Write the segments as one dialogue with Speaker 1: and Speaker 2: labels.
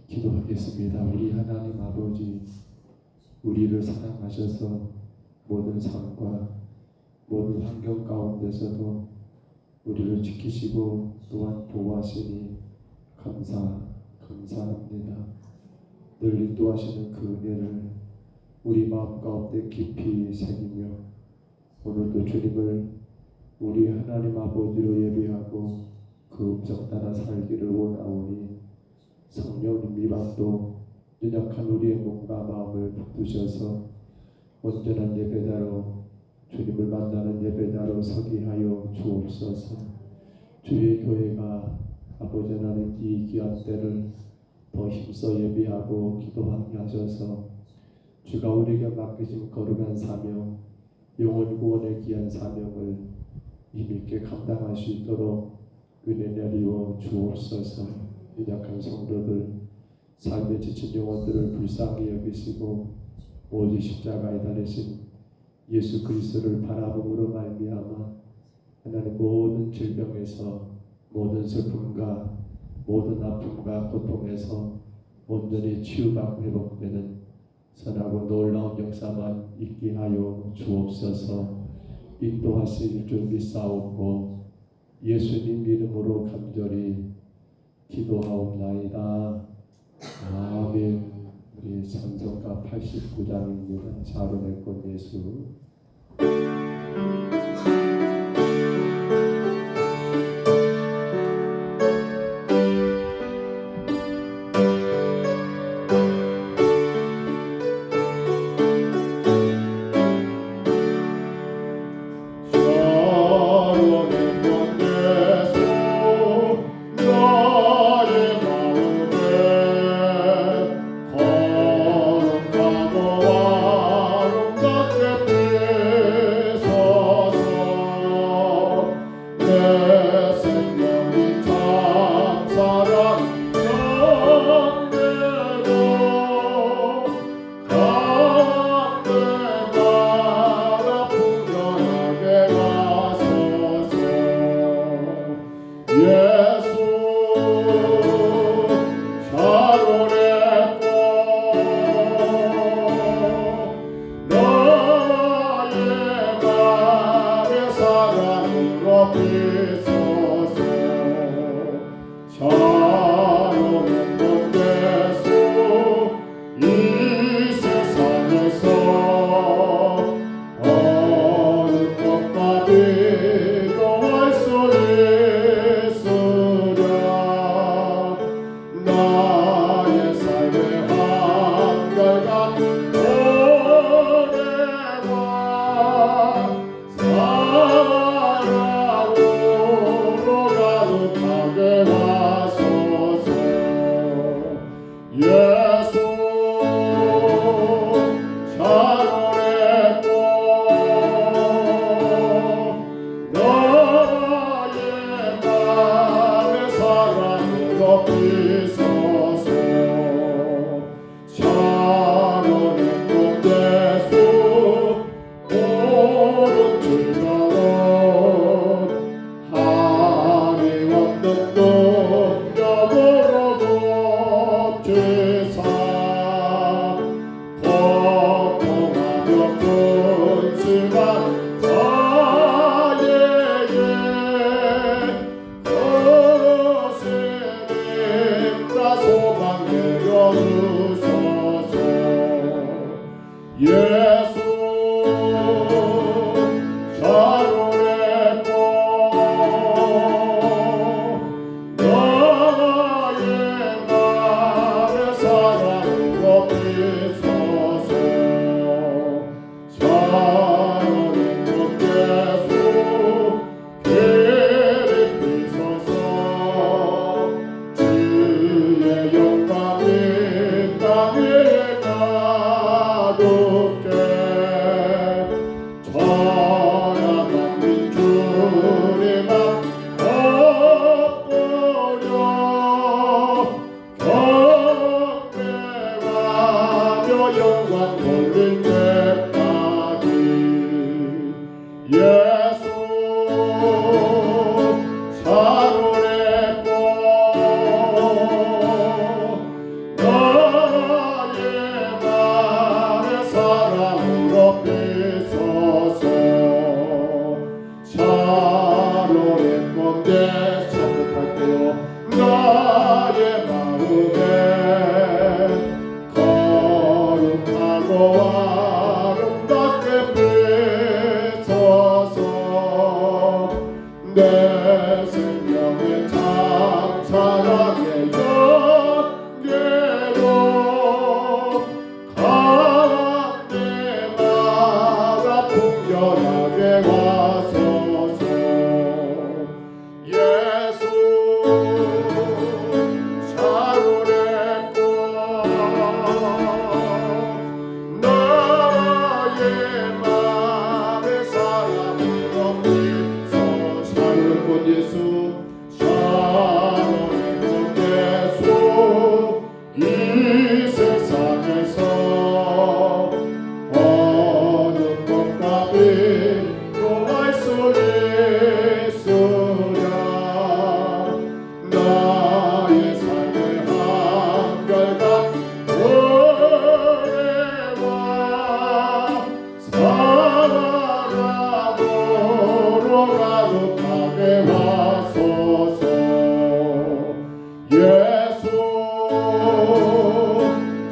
Speaker 1: 기도하겠습니다. 우리 하나님 아버지, 우리를 사랑하셔서 모든 삶과 모든 환경 가운데서도 우리를 지키시고 또한 보호하시니 감사합니다. 늘 인도하시는 그 은혜를 우리 마음 가운데 깊이 새기며 오늘도 주님을 우리 하나님 아버지로 예배하고 그 음성 따라 살기를 원하오니 성령 미방도 연약한 우리의 몸과 마음을 붙드셔서 온전한 예배자로 주님을 만나는 예배자로 서게 하여 주옵소서. 주의 교회가 아버지 하나님 이 귀한 때를 더 힘써 예배하고 기도하게 하셔서 주가 우리에게 맡기신 거룩한 사명, 영혼 구원의 귀한 사명을 힘있게 감당할 수 있도록 은혜 내리워 주옵소서. 연약한 성도들, 삶에 지친 영혼들을 불쌍히 여기시고 오직 십자가에 달리신 예수 그리스도를 바라봄으로 말미암아 하나님 모든 질병에서 모든 슬픔과 모든 아픔과 고통에서 온전히 치유받고 회복되는 선하고 놀라운 역사만 있게 하여 주옵소서. 인도하실 줄 믿사옵고 예수님 이름으로 간절히 기도하옵나이다. 아멘. 우리 찬송가 89장입니다. 자론의 꽃 예수.
Speaker 2: 영광이 땅에 가득해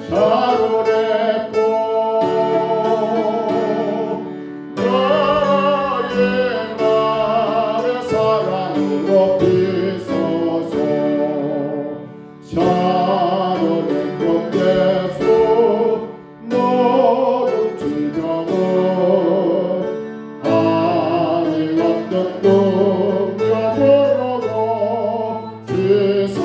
Speaker 2: 샤론했고 나의 맘의 사랑으로 비소서 샤론했고 예수 모든 질병은 아직 없는 능력으로 지사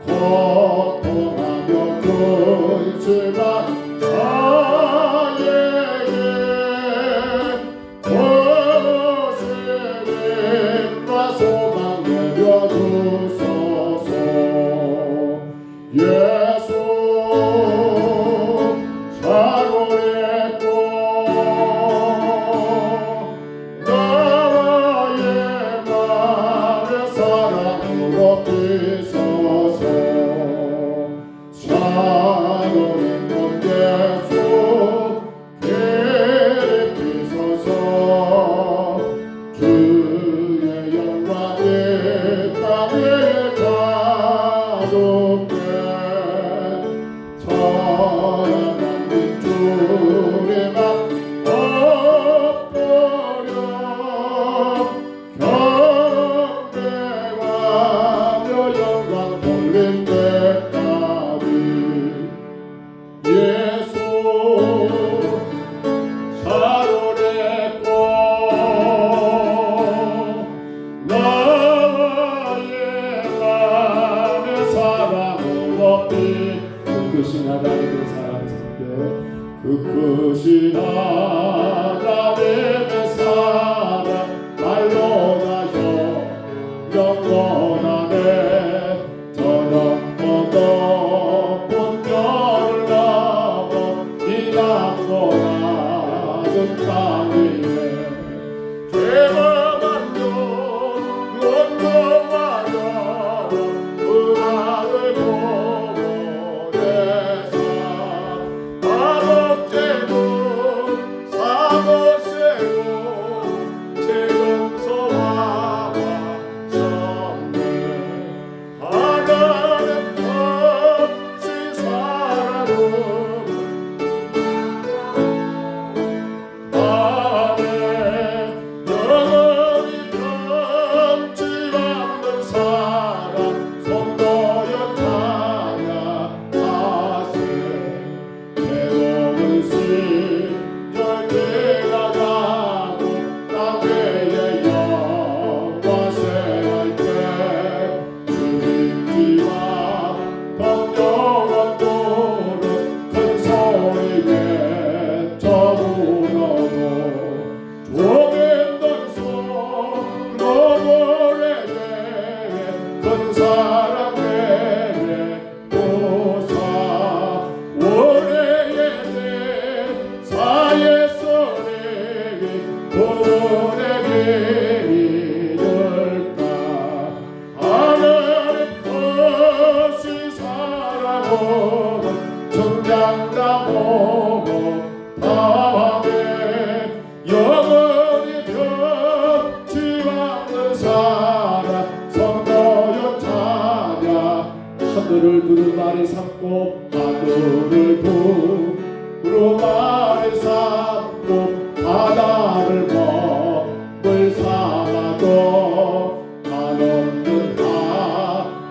Speaker 2: 고통하며 그치만 나에게 거스름과 소망 내려주소서 예수 샤론했고 나의 맘의 사랑으로 비소서 샤론했고 예수 괴리피소서 주의 영광이 땅에 가득해 천한 주님만 엎드려 경배하며 영광 돌릴 때까지 예수 샤론했고 나의 맘의 사랑으로 그 크신 하나님의 사랑 속에 그 크신 하나님의 사랑 말로 나요 영원하네 저녁 더 높은 별을 넘어 이 남고라는 땅 위에 죄만요 원동하여 그 마을 보고 내사 마법제도 사고세고 제동소화와 정례 하나님 없이 사랑은 안에 영원히 변치 않는 사랑 손도여 찬양하세 괴로운 시절 지나가고 땅위에 영화세할 때 주님지와 번영한 도는 큰 소리 외쳐 불러도 조개던 손 너머에게 큰 사랑 내게 도사 원해에 내 사의 소리기 구원의 길이 열까 하늘의 것이 사랑하는 정장다 보고 다음에 영원히 변치 않는 사랑 성도여 찬양 하늘을 두루 말이 삼고 하늘을 두루 말이 삼고 바다를 먹을 삼아도 한없는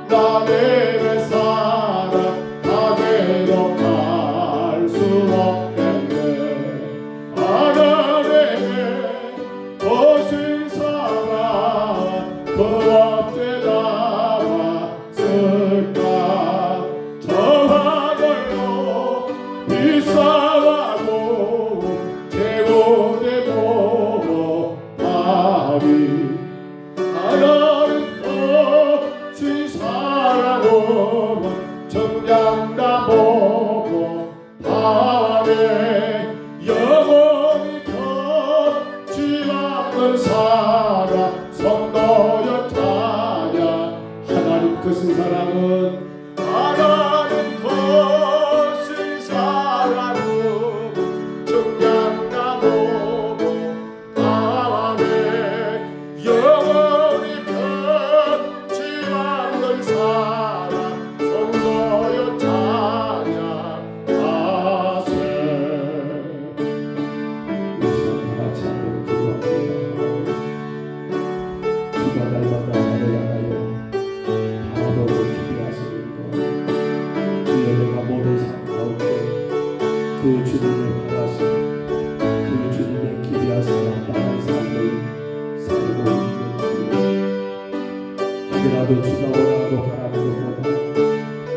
Speaker 2: 하나님의 사랑 다게로 갈 수 없겠네 하나님의 거신 사랑 그 앞에 나왔을까 저 하늘로 비싸하고 제고되고 답이 하나님 없이 사랑하면 정량다 보고 밤에 영원히 변치 않는 사랑 성도여 찬양 하나님 크신 사랑은 하나님 크신 사랑은 정량다 보고 밤에 영원히 변치 않는 사랑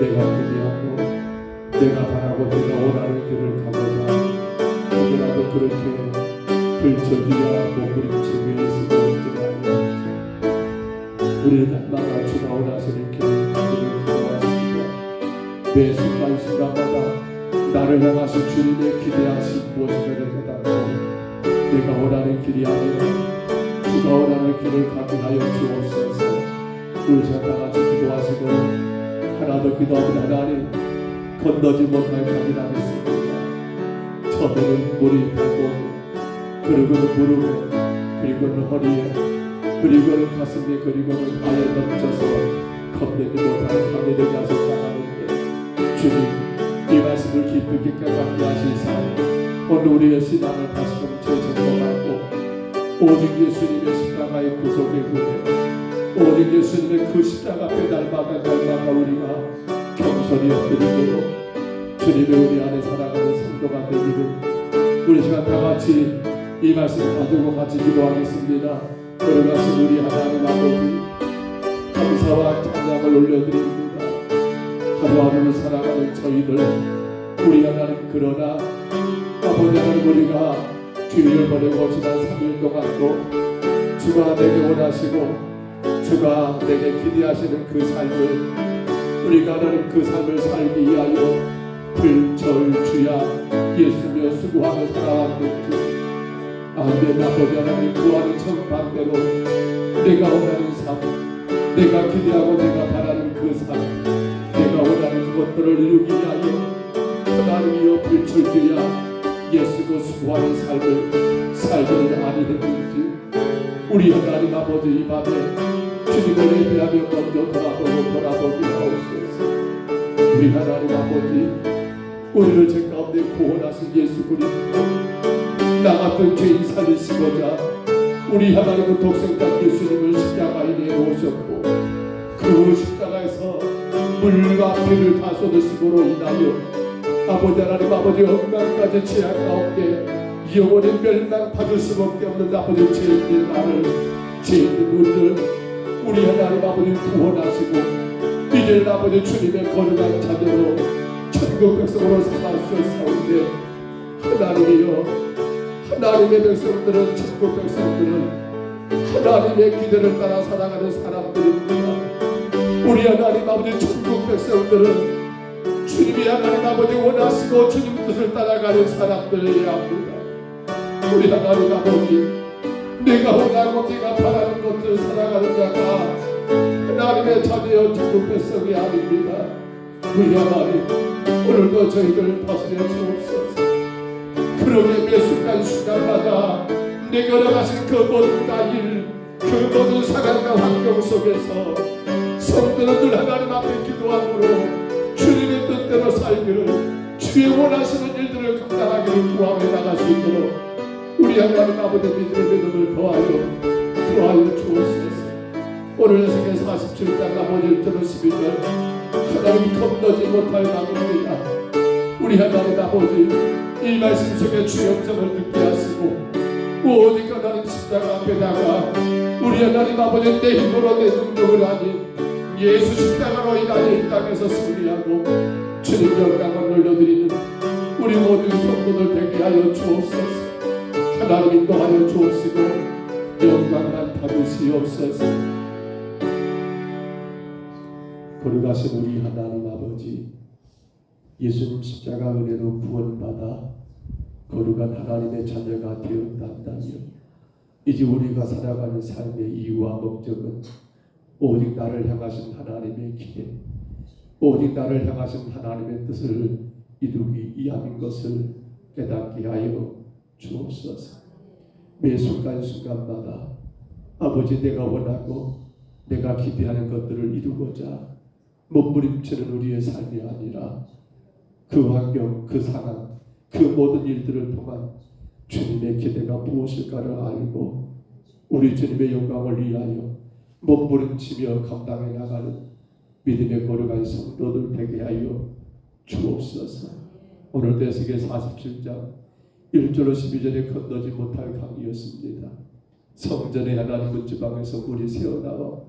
Speaker 1: 내가 기대하고 내가 바라고 내가 원하는 길을 가고자 혹여라도 그렇게 들쳐주야 몸부림치며 쓰고 있지만 우리는 날마다 주가 원하시는 길을 가기를 기도하십니다. 매 순간순간마다 나를 향하신 주님의 기대하신 무엇인가를 깨닫고 내가 원하는 길이 아니라 주가 원하는 길을 가게 하여 주옵소서. 우리 다 같이 기도하시고 하나 더 기도합니다. 하나님, 건너지 못할 강이라 믿습니다. 처음에는 물이 발목에, 그리고는 무릎에, 그리고는 허리에, 그리고는 가슴에, 그리고는 발에 넘쳐서 건너지 못할 강이 되게 하셨다는데 주님, 이 말씀을 기쁘게 깨닫게 하시사 오늘 우리의 신앙을 다시금 재점검하고 오직 예수님의 십자가의 구속의 은혜, 오직 예수님의 그 십자가 앞에 날마다 우리가 겸손히 엎드리고 주님의 우리 안에 살아가는 성도가 되기를 우리 시간 다 같이 이 말씀 가지고 같이 기도하겠습니다. 걸어가신 우리 하나님 아버지, 감사와 찬양을 올려드립니다. 하루하루를 살아가는 저희들, 우리 하나님, 그러나 아버지 하나님, 우리가 주일을 보내고 지난 3일 동안도 주가 내게 원하시고 주가 내게 기대하시는 그 삶을 우리가 하나님 그 삶을 살기 위하여 불철주야 예수며 수고하며 살아왔는지 아멘. 아버지 하나님, 구하는 정반대로 내가 원하는 삶, 내가 기대하고 내가 바라는 그 삶, 내가 원하는 그것들을 이루기 위하여 하나님이여 불철주야 예수고 수고하는 삶을 살기는 아니했는지 우리 하나님 아버지 이 밤에 주님을 예배하며 먼저 돌아보기 하옵소서. 우리 하나님 아버지, 우리를 죄 가운데 구원하신 예수 그리스도, 나 같은 죄인 살리시고자 우리 하나님의 독생자 예수님을 십자가에 내놓으셨고 그 십자가에서 물과 피를 다 쏟으심으로 인하여 아버지 하나님 아버지 엉망까지 죄악 가운데 영원히 멸망받을 수밖에 없는 아버지 죄인인 나를, 죄인인 우리를 우리 하나님 아버지 구원하시고 이제 아버지 주님의 거룩한 자녀로 천국 백성으로 삼아주셨사온데 하나님이여, 하나님의 백성들은, 천국 백성들은 하나님의 기대를 따라 살아가는 사람들입니다. 우리 하나님 아버지 천국 백성들은 주님이 하나님 아버지 원하시고 주님 뜻을 따라가는 사람들이어야 합니다. 우리 하나님 아버지, 내가 원하고 내가 바라는 것을 살아가는 자가 하나님의 자녀여 천국 백성이 아닙니다. 우리 하나님, 오늘도 저희들을 다스려 주옵소서. 그러게 매 순간마다 내가 나가신 그 모든 일, 그 모든 상황과 환경 속에서 성도는 늘 하나님 앞에 기도함으로 주님의 뜻대로 살기를, 주의 원하시는 일들을 감당하기를 구하며 나갈 수 있도록 우리 하나님 아버지 믿음의 눈을 더하여 주옵소서. 오늘 세계 47장 나머지 1절 12절 하나님 건너지 못할 강입니다. 우리 하나님 아버지, 이 말씀 속에 주의 음성을 듣게 하시고 오직 하나님 십자가 앞에다가 우리 하나님 아버지 내 힘으로 내 능력을 아닌 예수 십자가로 인하여 이 땅에서 승리하고 주님 영광을 올려드리는 우리 모든 성도들 되게 하여 주옵소서. 하나님 인도하여 주옵시고 영광만 받으시옵소서. 거룩하신 우리 하나님 아버지, 예수님 십자가 은혜로 구원받아 거룩한 하나님의 자녀가 되었단다며 이제 우리가 살아가는 삶의 이유와 목적은 오직 나를 향하신 하나님의 기대, 오직 나를 향하신 하나님의 뜻을 이루기 위함인 것을 깨닫게 하여 주옵소서. 매 순간순간마다 아버지, 내가 원하고 내가 기대하는 것들을 이루고자 몸부림치는 우리의 삶이 아니라 그 환경, 그 상황, 그 모든 일들을 통한 주님의 기대가 무엇일까를 알고 우리 주님의 영광을 위하여 몸부림치며 감당해 나가는 믿음의 거룩한 성도들 되게 하여 주옵소서. 오늘 대세계 47장 1절로 12절에 건너지 못할 강이었습니다. 성전의 하나님 문지방에서 물이 새어나와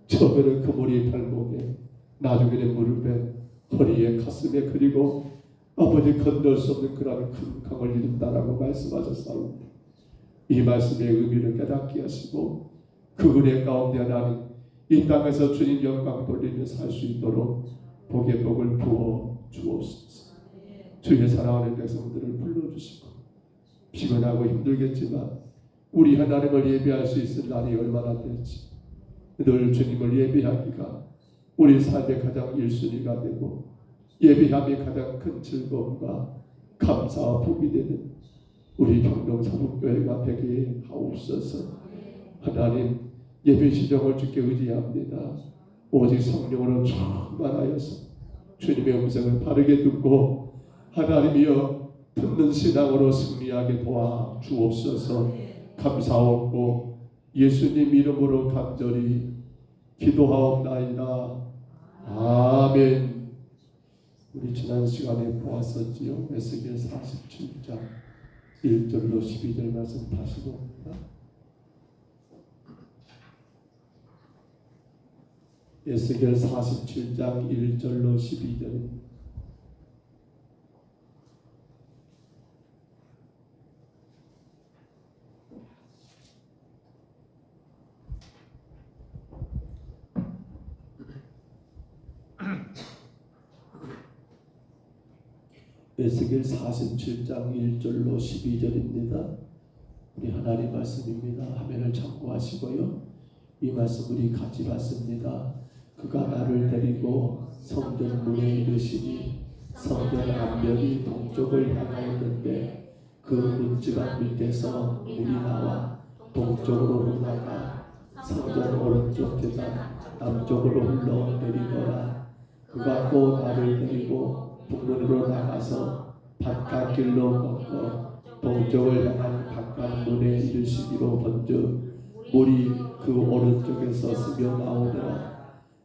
Speaker 1: 처음에는 그 물이 발목에, 나중에는 무릎에, 허리에 가슴에 그리고 아버지 건널 수 없는 그런 큰 강을 이룬다라고 말씀하셨사옵니다. 이 말씀의 의미를 깨닫게 하시고 그 은혜 가운데 하나님 이 땅에서 주님 영광 돌리며 살 수 있도록 복의 복을 부어 주옵소서. 주의 사랑하는 백성들을 불러주시고 피곤하고 힘들겠지만 우리 하나님을 예배할 수 있을 날이 얼마나 될지 늘 주님을 예배하기가 우리 삶의 가장 1순위가 되고 예배함이 가장 큰 즐거움과 감사와 복이 되는 우리 평동사북교회가 되게 하옵소서. 하나님 예배 시정을 주께 의지합니다. 오직 성령으로 충만하여서 주님의 음성을 바르게 듣고 하나님이여 듣는 신앙으로 승리하게 도와 주옵소서. 감사하옵고 예수님 이름으로 간절히 기도하옵나이다. 아멘. 우리 지난 시간에 보았었지요. 에스겔 47장 1절로 12절 말씀 다시 봅니다. 에스겔 47장 1절로 12절입니다. 에스겔 47장 1절로 12절입니다. 우리 하나님 말씀입니다. 화면을 참고하시고요. 이 말씀 우리 같이 받습니다. 그가 나를 데리고 성전 문에 이르시니 성전 앞면이 동쪽을 향하였는데 그 문지방 밑에서 물이 나와 동쪽으로 흘러가 성전 오른쪽 계단 남쪽으로 흘러내리더라. 그가 또 나를 데리고 북문으로 나가서 바깥길로 걷고 동쪽을 향한 바깥문에 이르시기로 본즉 물이 그 오른쪽에서 스며 나오더라.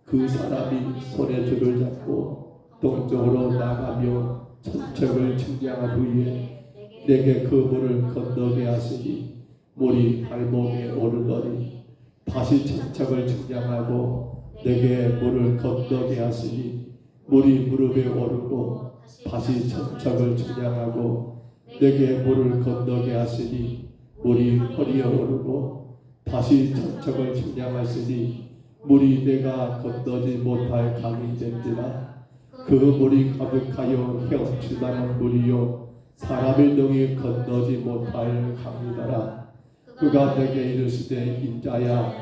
Speaker 1: 그 사람이 손에 줄을 잡고 동쪽으로 나가며 천척을 측량한 후에 내게 그 물을 건너게 하시니 물이 발목에 오르더니 다시 천척을 측량하고 내게 물을 건너게 하시니 물이 무릎에 오르고 다시 천척을 측량하고 내게 물을 건너게 하시니 물이 허리에 오르고 다시 천척을 측량하시니 물이 내가 건너지 못할 강이 된지라. 그 물이 가득하여 헤엄칠 만한 물이요 사람의 능히 건너지 못할 강이더라. 그가 내게 이르시되 인자야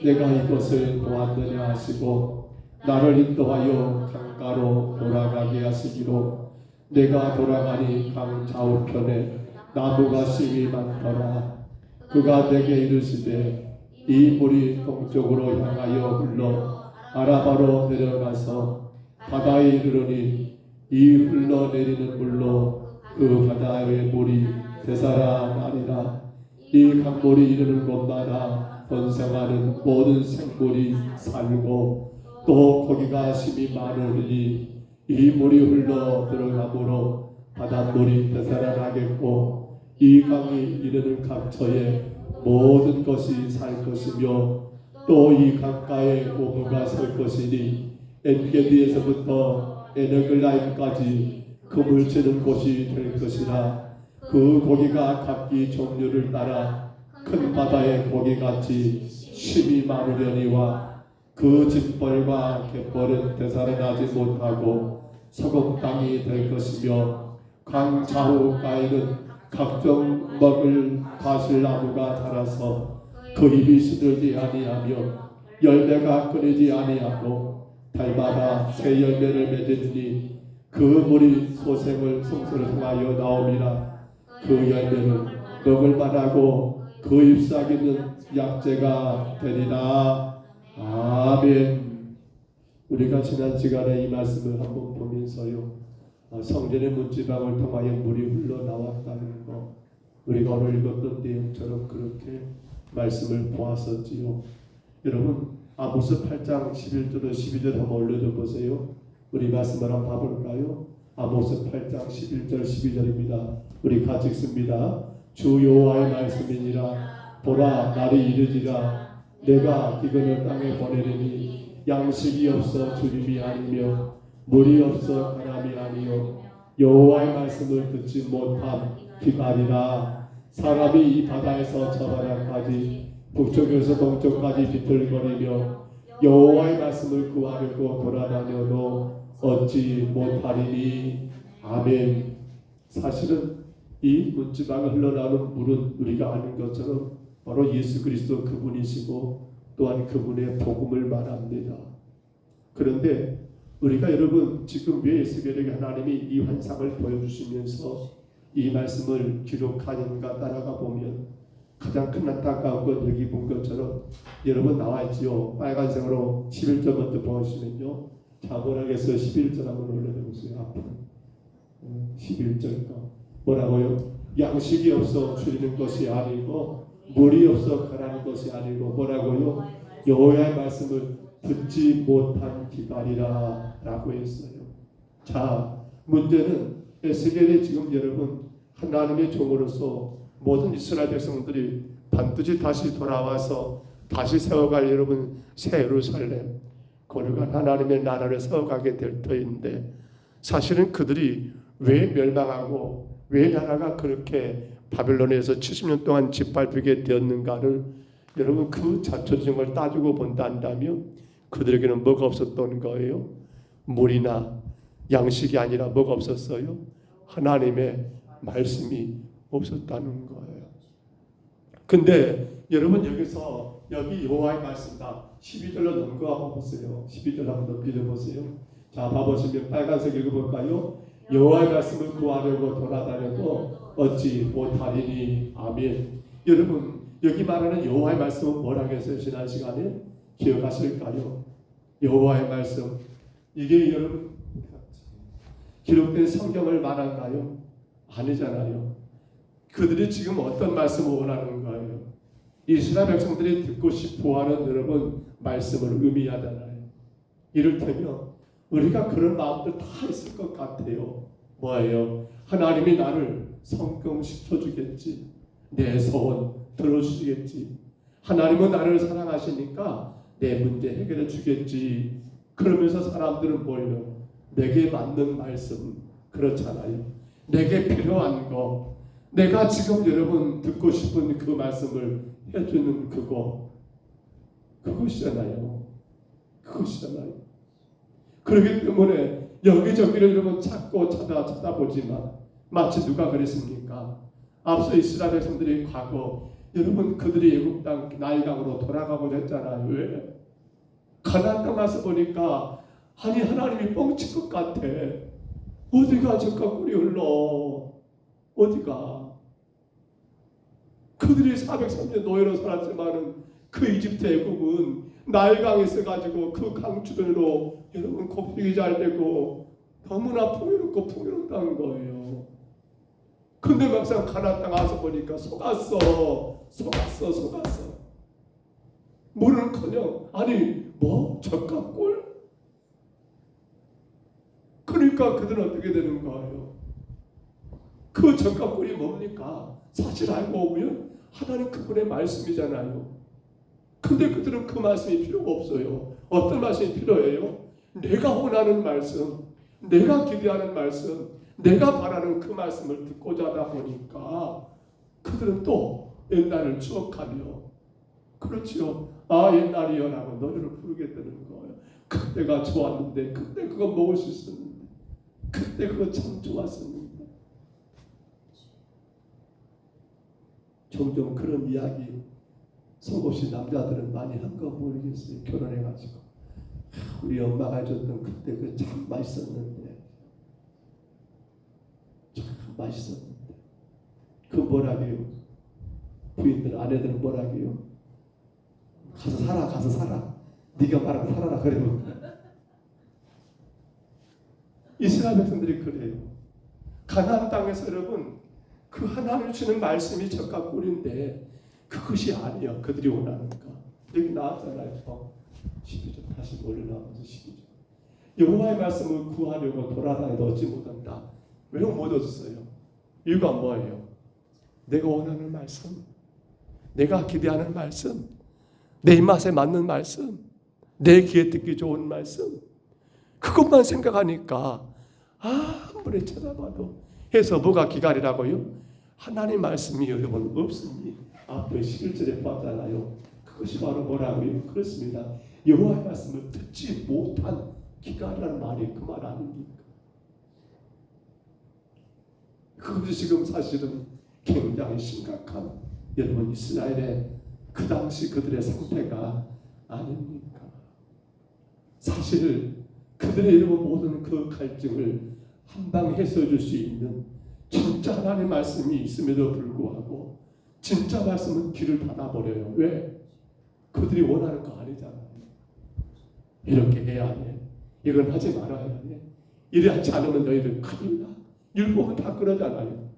Speaker 1: 내가 이것을 보았느냐 하시고 나를 인도하여 강가로 돌아가게 하시기로 내가 돌아가니 강 좌우편에 나무가 심이 많더라. 그가 내게 이르시되 이 물이 동쪽으로 향하여 흘러 아라바로 내려가서 바다에 이르러니 이 흘러내리는 물로 그 바다의 물이 되살아 나리라. 이 강물이 이르는 곳마다 번성하는 모든 생물이 살고 또 거기가 심이 많으니 이 물이 흘러 들어가므로 바닷물이 되살아나겠고 이 강이 이르는 각처에 모든 것이 살 것이며 또 이 강가에 오무가 설 것이니 엔게디에서부터 에너글라임까지 금을 치는 곳이 될 것이라. 그 고기가 각기 종류를 따라 큰 바다의 고기같이 심이 많으려니와 그 짐벌과 갯벌은 되살아나지 못하고 소금 땅이 될 것이며 강 좌우가에는 각종 먹을 과실나무가 자라서 그 잎이 시들지 아니하며 열매가 끊이지 아니하고 달마다 새 열매를 맺으니 그 물이 소생을 성소를 통하여 나오리라. 그 열매는 먹을 만하고 그 잎사귀는 약재가 되리라. 아멘. 우리가 지난 시간에 이 말씀을 한번 보면서요 성전의 문지방을 통하여 물이 흘러나왔다는 거 우리가 오늘 읽었던 내용처럼 그렇게 말씀을 보았었지요. 여러분 아모스 8장 11절로 12절 한번 올려줘 보세요. 우리 말씀을 한번 봐볼까요? 아모스 8장 11절 12절입니다. 우리 같이 읽습니다. 주 여호와의 말씀이니라. 보라 날이 이르지라. 내가 기근을 땅에 보내리니 양식이 없어 주림이 아니며 물이 없어 가람이 아니요 여호와의 말씀을 듣지 못한 비가 아니라 사람이 이 바다에서 저 바다까지 북쪽에서 동쪽까지 비틀거리며 여호와의 말씀을 구하려고 돌아다녀도 얻지 못하리니. 아멘. 사실은 이 문지방에 흘러나오는 물은 우리가 아는 것처럼 바로 예수 그리스도 그분이시고 또한 그분의 복음을 말합니다. 그런데 우리가 여러분 지금 왜 에스겔에게 하나님이 이 환상을 보여주시면서 이 말씀을 기록하는가 따라가 보면 가장 큰 안타까운 건 여기 본 것처럼 여러분 나와 있지요. 빨간색으로 11절 먼저 보시면요. 자, 뭐라겠어요? 11절 한번 올려보세요. 앞으로 11절 뭐라고요? 양식이 없어 줄이는 것이 아니고 물이 없어 가라는 것이 아니고 뭐라고요? 여호와의 말씀을 듣지 못한 기다리라 라고 했어요. 자, 문제는 에스겔이 지금 여러분 하나님의 종으로서 모든 이스라엘 백성들이 반드시 다시 돌아와서 다시 세워갈 여러분 새 예루살렘 거룩한 하나님의 나라를 세워가게 될 터인데 사실은 그들이 왜 멸망하고 왜 나라가 그렇게 바벨론에서 70년 동안 짓밟히게 되었는가를 여러분 그 자초지종을 따지고 본다면 그들에게는 뭐가 없었던 거예요? 물이나 양식이 아니라 뭐가 없었어요? 하나님의 말씀이 없었다는 거예요. 근데 여러분 여기서 여기 여호와의 말씀다 12절로 넘어가 보세요. 12절 한번 넘겨보세요. 자, 봐보시면 빨간색 읽어볼까요? 여호와의 말씀을 구하려고 돌아다녀도 얻지 못하리니. 아멘. 여러분 여기 말하는 여호와의 말씀은 뭐라고 했어요? 지난 시간에 기억하실까요? 여호와의 말씀 이게 여러분 기록된 성경을 말한가요? 아니잖아요. 그들이 지금 어떤 말씀을 원하는 거예요? 이스라엘 백성들이 듣고 싶어하는 여러분 말씀을 의미하잖아요. 이를테면 우리가 그런 마음들 다 있을 것 같아요. 뭐예요? 하나님이 나를 성경시켜 주겠지. 내 소원 들어주시겠지. 하나님은 나를 사랑하시니까 내 문제 해결해 주겠지. 그러면서 사람들은 뭐예요? 내게 맞는 말씀 그렇잖아요. 내게 필요한 거 내가 지금 여러분 듣고 싶은 그 말씀을 해주는 그것이잖아요. 그렇기 때문에 여기저기를 여러분 찾고 찾아보지만 마치 누가 그랬습니까? 앞서 이스라엘 백성들이 과거 여러분 그들이 애굽 땅 나일강으로 돌아가고자 했잖아요. 왜? 가나안 땅 가서 보니까 아니 하나님이 뻥친 것 같아. 어디가 젖과 꿀이 흘러? 어디가? 그들이 403년 노예로 살았지만은 그 이집트 애굽은 나일강이 있어가지고 그 강 주변으로 여러분 곡식이 잘 되고 너무나 풍요롭고 풍요롭다는 거예요. 근데 막상 가나안 땅 와서 보니까 속았어. 물은커녕 아니 뭐 젖과 꿀? 그러니까 그들은 어떻게 되는 거예요? 그 젖과 꿀이 뭡니까? 사실 알고 보면 하나님 그분의 말씀이잖아요. 근데 그들은 그 말씀이 필요가 없어요. 어떤 말씀이 필요해요? 내가 원하는 말씀, 내가 기대하는 말씀, 내가 바라는 그 말씀을 듣고자 하다 보니까 그들은 또 옛날을 추억하며 그렇지요. 아 옛날이여 라고 노래를 부르게 되는 거예요. 그때가 좋았는데 그때 그거 먹을 수 있었는데 그때 그거 참 좋았었는데. 종종 그런 이야기 속없이 남자들은 많이 한 거 모르겠어요. 결혼해가지고 우리 엄마가 해줬던 그때 그 참 맛있었는데 참 맛있었는데 그 뭐라게요? 부인들 아내들은 뭐라게요? 가서 살아 네가 말하고 살아라 그래요. 이스라엘 백성들이 그래요. 가나안 땅에서 여러분 그 하나님을 주는 말씀이 젖과 꿀인데 그것이 아니야. 그들이 원하는 거. 여기 나왔잖아요. 12절 다시 올라가면서 12절. 여호와의 말씀을 구하려고 돌아다녀도 얻지 못한다. 왜 못 얻었어요? 이유가 뭐예요? 내가 원하는 말씀, 내가 기대하는 말씀, 내 입맛에 맞는 말씀, 내 귀에 듣기 좋은 말씀, 그것만 생각하니까 아무리 쳐다봐도 해서 뭐가 기갈이라고요? 하나님 말씀이 여러분 없으니 앞에 11절에 봤잖아요. 그것이 바로 뭐라고요? 그렇습니다. 여호와의 말씀을 듣지 못한 기갈이라는 말이 그 말 아닙니까? 그것이 지금 사실은 굉장히 심각한 여러분 이스라엘의 그 당시 그들의 상태가 아닙니까? 사실 그들의 여러분 모든 그 갈증을 한방 해소해 줄 수 있는 진짜 하나님의 말씀이 있음에도 불구하고 진짜 말씀은 귀를 닫아버려요. 왜? 그들이 원하는 거 아니잖아요. 이렇게 해야 해. 이건 하지 말아야 해. 이래하지 않으면 너희들 큰일 나. 율법은 다 그러잖아요.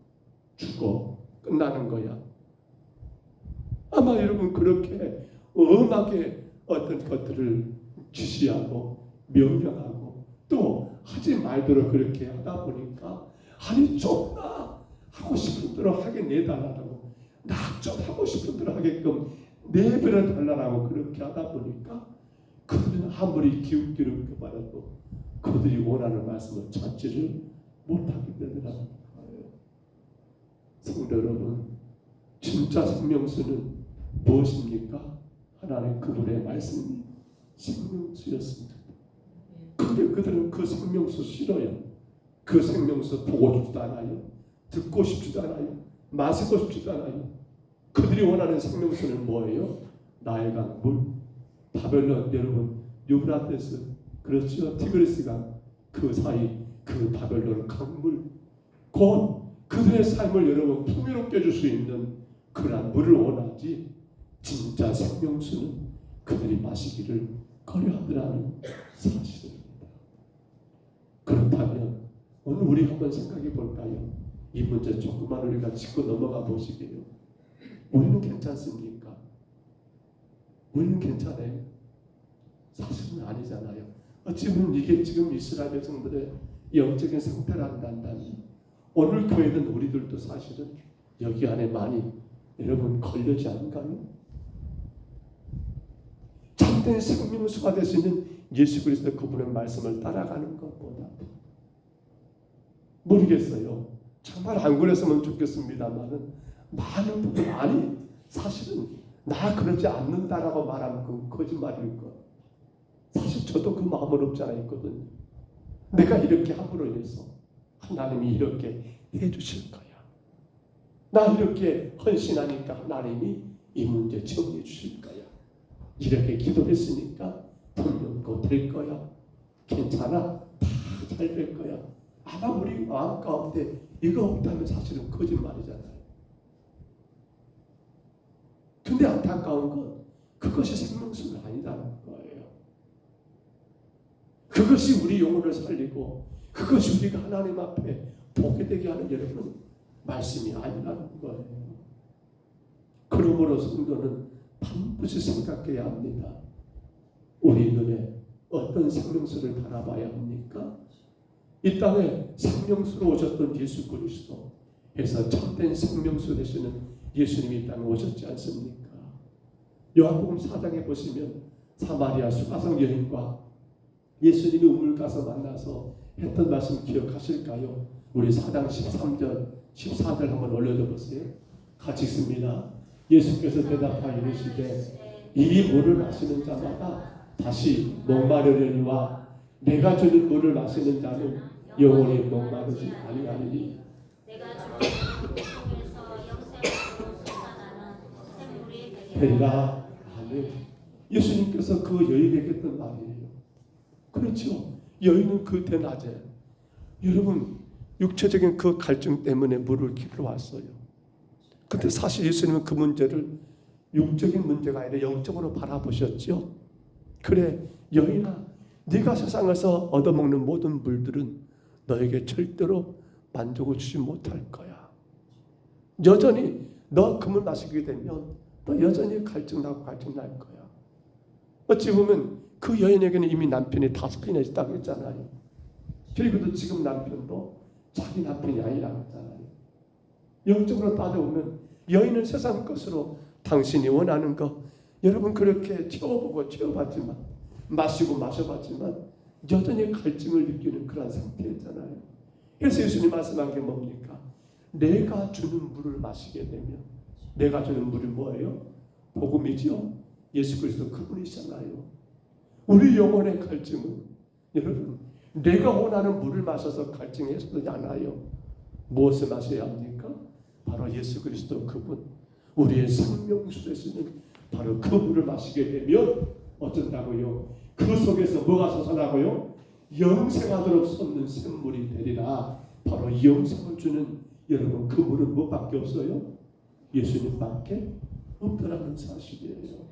Speaker 1: 죽어. 끝나는 거야. 아마 여러분 그렇게 엄하게 어떤 것들을 지시하고 명령하고 또 하지 말도록 그렇게 하다 보니까 아니 좀 나 하고 싶은 대로 하게 내달라고 나 좀 하고 싶은 대로 하게끔 내버려 달라고 그렇게 하다 보니까 그들은 아무리 기웃기웃 바라도 그들이 원하는 말씀을 찾지를 못하게 되더라고요. 성도 여러분, 진짜 생명수는 무엇입니까? 하나님 그분의 말씀이 생명수였습니다. 근데 그들은 그 생명수 싫어요. 그 생명수 보고 싶지도 않아요. 듣고 싶지도 않아요. 마시고 싶지도 않아요. 그들이 원하는 생명수는 뭐예요? 나일강 물. 바벨론 여러분 유브라테스 그렇죠. 티그리스강 그 사이 그 바벨론 강물 곧 그들의 삶을 여러분 풍요롭게 해줄 수 있는 그러한 물을 원하지 진짜 생명수는 그들이 마시기를 꺼려하더라는 사실입니다. 그렇다면 오늘 우리 한번 생각해 볼까요? 이 문제 조금만 우리가 짚고 넘어가 보시게요. 우리는 괜찮습니까? 우리는 괜찮아요. 사실은 아니잖아요. 어찌 보면 이게 지금 이스라엘 백성들의 영적인 상태란다니 오늘 교회는 우리들도 사실은 여기 안에 많이 여러분 걸려지 않은가요? 참된 생명수가 될 수 있는 예수 그리스도 그분의 말씀을 따라가는 것보다 모르겠어요. 정말 안 그랬으면 좋겠습니다만은 많은 분들 아니 사실은 나 그러지 않는다라고 말하면 그건 거짓말일 거. 사실 저도 그 마음은 없지 않아 있거든요. 내가 이렇게 함으로 인해서 하나님이 이렇게 해주실 거야. 나 이렇게 헌신하니까 하나님이 이 문제 정리해 주실 거야. 이렇게 기도했으니까 분명 곧 될 거야. 괜찮아. 다 잘 될 거야. 아마 우리 마음 가운데 이거 없다면 사실은 거짓말이잖아요. 근데 안타까운 건 그것이 생명수는 아니라는 거예요. 그것이 우리 영혼을 살리고 그것이 우리가 하나님 앞에 보게 되게 하는 여러분 말씀이 아니라는 거예요. 그러므로 성도는 반드시 생각해야 합니다. 우리 눈에 어떤 생명수를 바라봐야 합니까? 이 땅에 생명수로 오셨던 예수 그리스도 해서 참된 생명수 되시는 예수님이 이 땅에 오셨지 않습니까? 요한복음 4장에 보시면 사마리아 수가성 여인과 예수님이 우물 가서 만나서 했던 말씀 기억하실까요? 우리 4장 13절 14절 한번 올려줘 보세요. 같이 있습니다. 예수께서 대답하여 이르시되 이 물을 마시는 자마다 다시 목마르려니와 내가 주는 물을 마시는 자는 영원히 목마르지 아니하리니
Speaker 3: 내가 주는 통해서 영생으로 솟아나는 샘물이
Speaker 1: 되리라. 아멘. 예수님께서 그 여인에게 했던 말이에요. 그렇죠. 여인은 그 대낮에 여러분 육체적인 그 갈증 때문에 물을 기르러 왔어요. 근데 사실 예수님은 그 문제를 육적인 문제가 아니라 영적으로 바라보셨죠. 그래 여인아 네가 세상에서 얻어먹는 모든 물들은 너에게 절대로 만족을 주지 못할 거야. 여전히 너 그 물 마시게 되면 너 여전히 갈증나고 갈증날 거야. 어찌 보면 그 여인에게는 이미 남편이 5번이나 있다고 했잖아요. 그리고도 지금 남편도 자기 남편이 아니라고 했잖아요. 영적으로 따져보면 여인은 세상 것으로 당신이 원하는 거 여러분 그렇게 채워보고 채워봤지만 마시고 마셔봤지만 여전히 갈증을 느끼는 그런 상태였잖아요. 그래서 예수님 말씀한 게 뭡니까? 내가 주는 물을 마시게 되면, 내가 주는 물이 뭐예요? 복음이죠. 예수 그리스도 그분이잖아요. 우리 영혼의 갈증은 여러분 내가 원하는 물을 마셔서 갈증해서도 않아요. 무엇을 마셔야 합니까? 바로 예수 그리스도 그분, 우리의 생명수 되시는 바로 그 물을 마시게 되면 어쩐다고요? 그 속에서 뭐가 솟아나고요? 영생하도록 솟는 샘물이 되리라. 바로 영생을 주는 여러분 그 물은 뭐밖에 없어요? 예수님밖에 없더라는 사실이에요.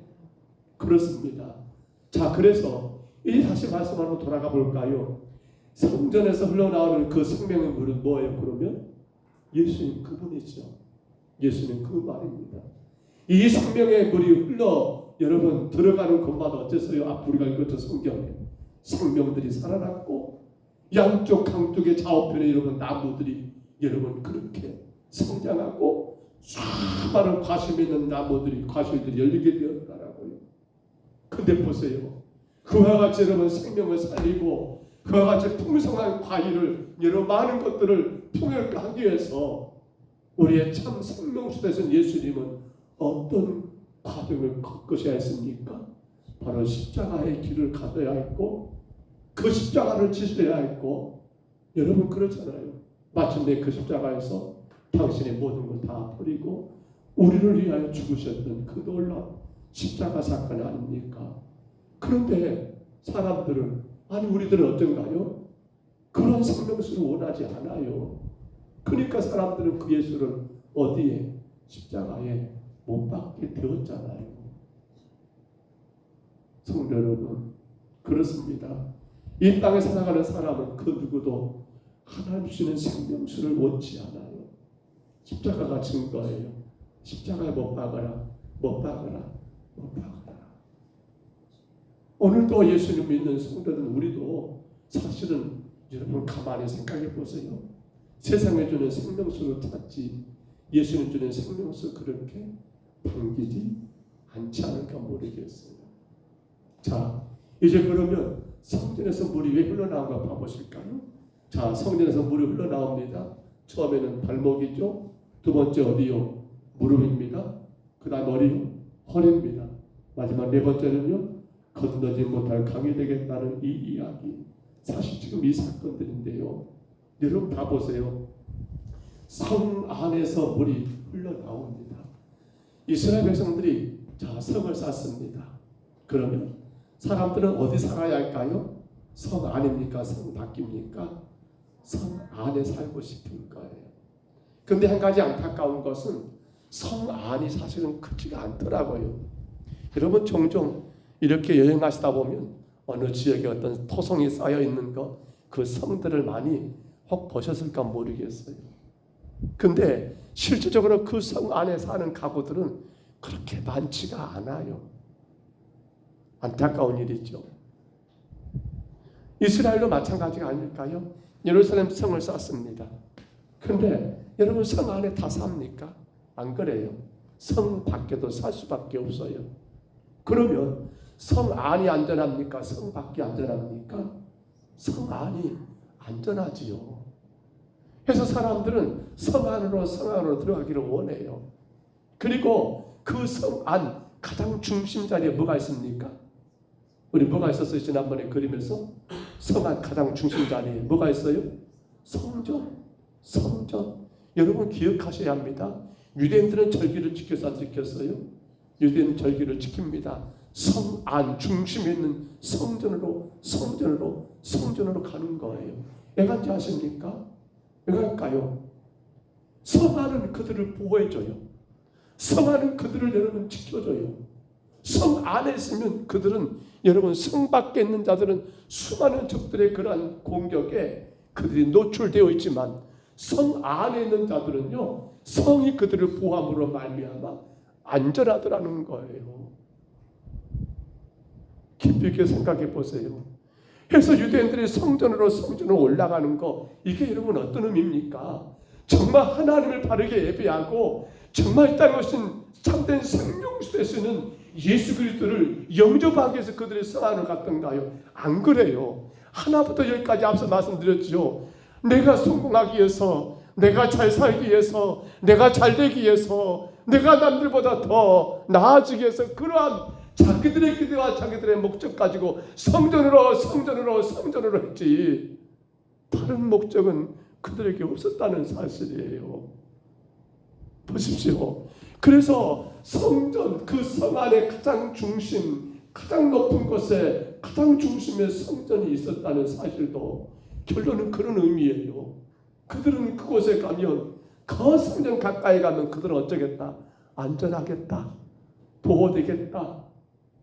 Speaker 1: 그렇습니다. 자, 그래서 이 다시 말씀하러 돌아가 볼까요? 성전에서 흘러나오는 그 생명의 물은 뭐예요? 그러면 예수님 그분이죠. 예수님 그 말입니다. 이 생명의 물이 흘러 여러분 들어가는 곳마다 어째서요? 우리가 읽었죠 성경에 생명들이 살아났고 양쪽 강쪽의 좌우편에 여러분 나무들이 여러분 그렇게 성장하고 수많은 과실 있는 나무들이 과실들이 열리게 되었다라고요. 근데 보세요. 그와 같이 여러분 생명을 살리고 그와 같이 풍성한 과일을 여러 많은 것들을 풍요롭게 하기 위해서 우리의 참 생명수 되신 예수님은 어떤 과정을 겪으셔야 했습니까? 바로 십자가의 길을 가셔야 했고 그 십자가를 지셔야 했고 여러분 그렇잖아요. 마침내 그 십자가에서 당신의 모든 걸 다 버리고 우리를 위하여 죽으셨던 그 놀라운 십자가 사건 아닙니까? 그런데 사람들은 아니 우리들은 어떤가요? 그런 생명수를 원하지 않아요. 그러니까 사람들은 그 예수를 어디에? 십자가에 못 박게 되었잖아요. 성도 여러분 그렇습니다. 이 땅에 살아가는 사람은 그 누구도 하나님 주시는 생명수를 원치 않아요. 십자가가 증거예요. 십자가에 못 박아라, 못 박아라, 못 박아라. 오늘도 예수님 믿는 성도는 우리도 사실은 여러분 가만히 생각해 보세요. 세상에 주는 생명수를 찾지 예수님 주는 생명수 그렇게 당기지 않지 않을까 모르겠어요. 자, 이제 그러면 성전에서 물이 왜 흘러나온가 봐보실까요? 자, 성전에서 물이 흘러나옵니다. 처음에는 발목이죠. 두 번째 어디요? 무릎입니다. 그 다음 어디요? 허리입니다. 마지막 네 번째는요? 건너지 못할 강이 되겠다는 이 이야기. 사실 지금 이 사건들인데요. 여러분 다 보세요. 성 안에서 물이 흘러나옵니다. 이스라엘 백성들이 자 성을 쌓습니다. 그러면 사람들은 어디 살아야 할까요? 성 안입니까? 성 밖입니까? 성 안에 살고 싶은 거예요. 그런데 한 가지 안타까운 것은 성 안이 사실은 크지가 않더라고요. 여러분 종종 이렇게 여행하시다 보면 어느 지역에 어떤 토성이 쌓여 있는 그 성들을 많이 혹 보셨을까 모르겠어요. 근데 실질적으로 그 성 안에 사는 가구들은 그렇게 많지가 않아요. 안타까운 일이죠. 이스라엘도 마찬가지가 아닐까요? 예루살렘 성을 쌓습니다. 근데 여러분 성 안에 다 삽니까? 안 그래요. 성 밖에도 살 수밖에 없어요. 그러면 성 안이 안전합니까? 성 밖이 안전합니까? 성 안이 안전하지요. 그래서 사람들은 성 안으로 들어가기를 원해요. 그리고 그 성 안 가장 중심 자리에 뭐가 있습니까? 우리 뭐가 있었어요? 지난번에 그림에서 성 안 가장 중심 자리에 뭐가 있어요? 성전. 여러분 기억하셔야 합니다. 유대인들은 절기를 지켜서 안 지켰어요? 유대인은 절기를 지킵니다. 성 안 중심에 있는 성전으로 가는 거예요. 왜 간지 아십니까? 왜 갈까요? 성 안은 그들을 보호해줘요. 성 안은 그들을 여러분 지켜줘요. 성 안에 있으면 그들은 여러분 성 밖에 있는 자들은 수많은 적들의 그러한 공격에 그들이 노출되어 있지만 성 안에 있는 자들은요 성이 그들을 보함으로 말미암아 안전하더라는 거예요. 깊이 있게 생각해 보세요. 그래서 유대인들이 성전으로 올라가는 거 이게 여러분 어떤 의미입니까? 정말 하나님을 바르게 예배하고 정말 이 땅에 오신 참된 생명수 되시는 예수 그리스도를 영접하기 위해서 그들이 성 안을 갔던가요? 안 그래요.
Speaker 2: 하나부터 열까지 앞서 말씀드렸죠. 내가 성공하기 위해서, 내가 잘 살기 위해서, 내가 잘 되기 위해서, 내가 남들보다 더 나아지기 위해서 그러한 자기들의 기대와 자기들의 목적 가지고 성전으로 했지, 다른 목적은 그들에게 없었다는 사실이에요. 보십시오. 그래서 성전, 그 성 안에 가장 중심, 가장 높은 곳에 가장 중심에 성전이 있었다는 사실도 결론은 그런 의미예요. 그들은 그곳에 가면, 그 성전 가까이 가면 그들은 어쩌겠다? 안전하겠다, 보호되겠다.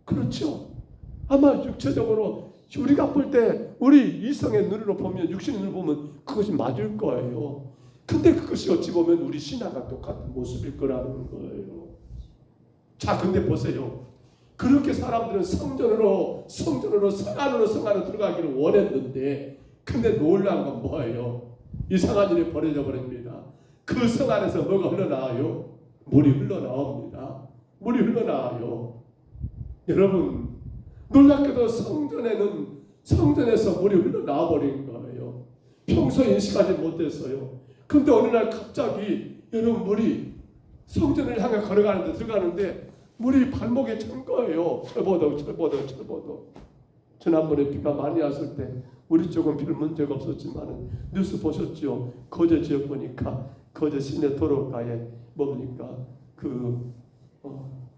Speaker 2: 그렇죠. 아마 육체적으로 우리가 볼 때 우리 이성의 눈으로 보면, 육신의 눈으로 보면 그것이 맞을 거예요. 근데 그것이 어찌 보면 우리 신앙과 똑같은 모습일 거라는 거예요. 자, 근데 보세요. 그렇게 사람들은 성전으로 성 안으로 들어가기를 원했는데, 근데 놀라운 건 뭐예요? 이상한 일이 벌어져 버립니다. 그 성 안에서 뭐가 흘러나와요? 물이 흘러나옵니다. 물이 흘러나와요. 여러분, 놀랍게도 성전에서 물이 흘러나와 버린 거예요. 평소 인식하지 못했어요. 근데 어느 날 갑자기 여러분, 물이 성전을 향해 들어가는데 물이 발목에 찬 거예요. 철버덕. 지난번에 비가 많이 왔을 때 우리 쪽은 별 문제가 없었지만 뉴스 보셨죠? 거제 지역 보니까 거제 시내 도로가에 뭡니까?